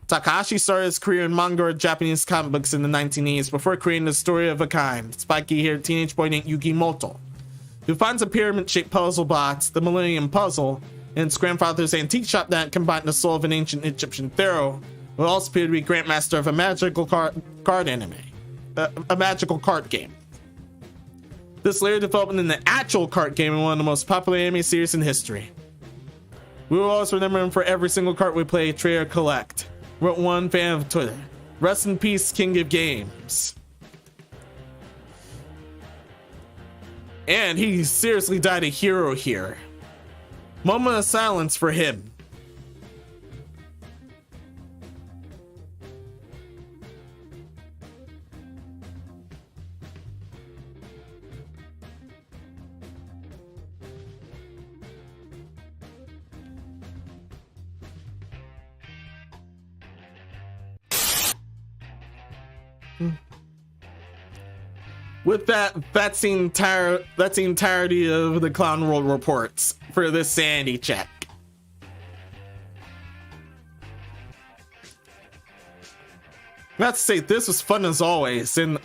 Takahashi started his career in manga or Japanese comic books in the 1980s before creating the story of a kind, spiky-haired teenage boy named Yugimoto, who finds a pyramid-shaped puzzle box, the Millennium Puzzle, in his grandfather's antique shop that combined the soul of an ancient Egyptian pharaoh, who also appeared to be grandmaster of a magical card anime, a magical card game. This later developed into an actual card game and one of the most popular anime series in history. We will always remember him for every single card we play, trade, or collect. Wrote one fan of Twitter. Rest in peace, King of Games. And he seriously died a hero here. Moment of silence for him. With that's the entirety of the Clown World reports for this sanity check. Not to say this was fun as always, and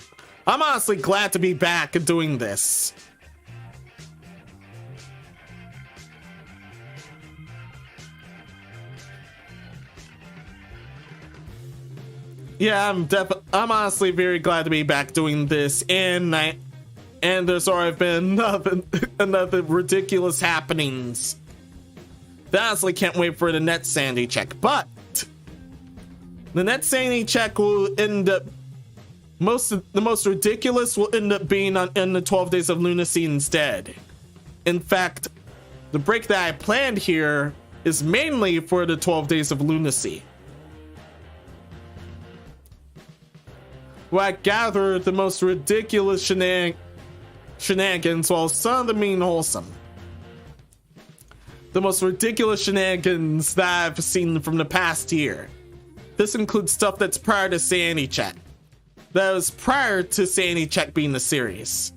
I'm honestly glad to be back doing this. Yeah, I'm honestly very glad to be back doing this, and there's already been another ridiculous happenings. I honestly can't wait for the next sanity check, but the next sanity check will end up the most ridiculous will end up being in the 12 Days of Lunacy instead. In fact, the break that I planned here is mainly for the 12 Days of Lunacy. Where I gathered the most ridiculous shenanigans while some of them being wholesome. The most ridiculous shenanigans that I've seen from the past year. This includes stuff that's prior to Sanity Check. That was prior to Sanity Check being the series.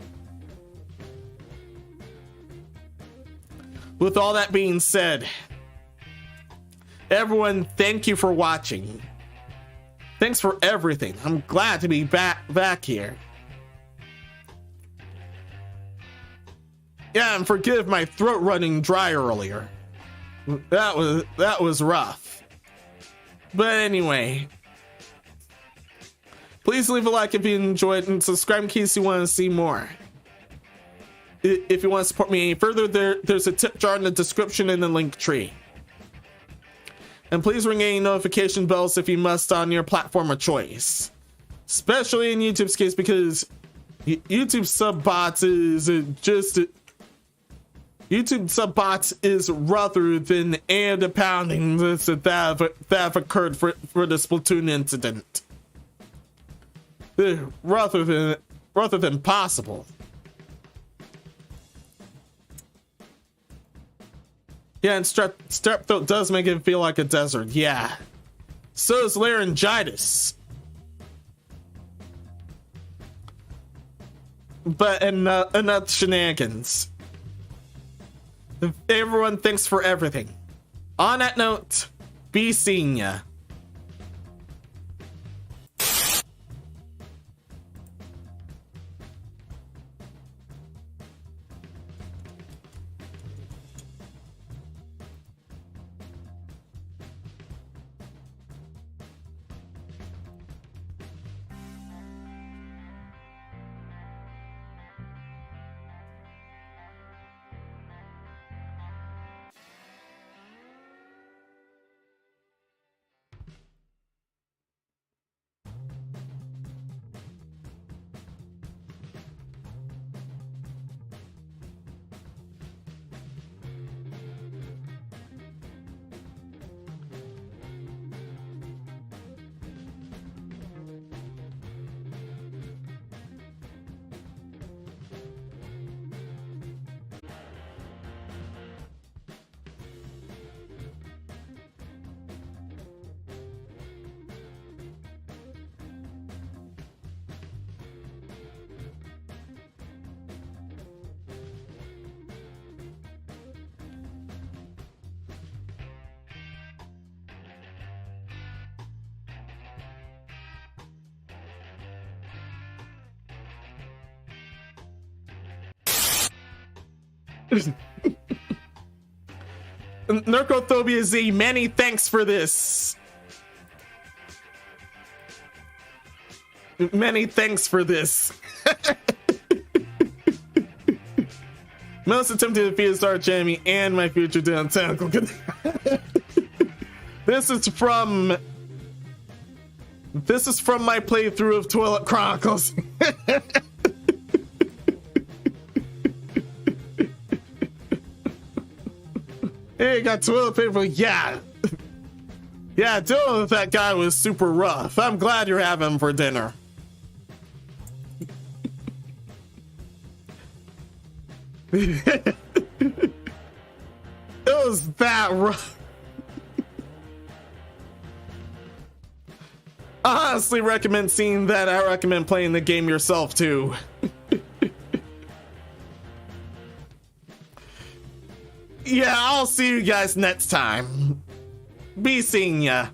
With all that being said, everyone, thank you for watching. Thanks for everything. I'm glad to be back here. Yeah, and forgive my throat running dry earlier. That was rough. But anyway, please leave a like if you enjoyed and subscribe in case you want to see more. If you want to support me any further, there's a tip jar in the description and the link tree. And please ring any notification bells if you must on your platform of choice. Especially in YouTube's case, because YouTube sub bots is rather than any of the pounding that have occurred for the Splatoon incident. Rather than possible. Yeah, and strep throat does make it feel like a desert, yeah. So is laryngitis. But enough shenanigans. Everyone, thanks for everything. On that note, be seeing ya. Narcophobia Z, many thanks for this. Many thanks for this. Most attempted to defeat Star Jamie and my future downtown. This is from my playthrough of Toilet Chronicles. Hey, got toilet paper. Yeah. Yeah, dealing with that guy was super rough. I'm glad you're having him for dinner. It was that rough. I honestly recommend seeing that. I recommend playing the game yourself too. Yeah, I'll see you guys next time. Be seeing ya.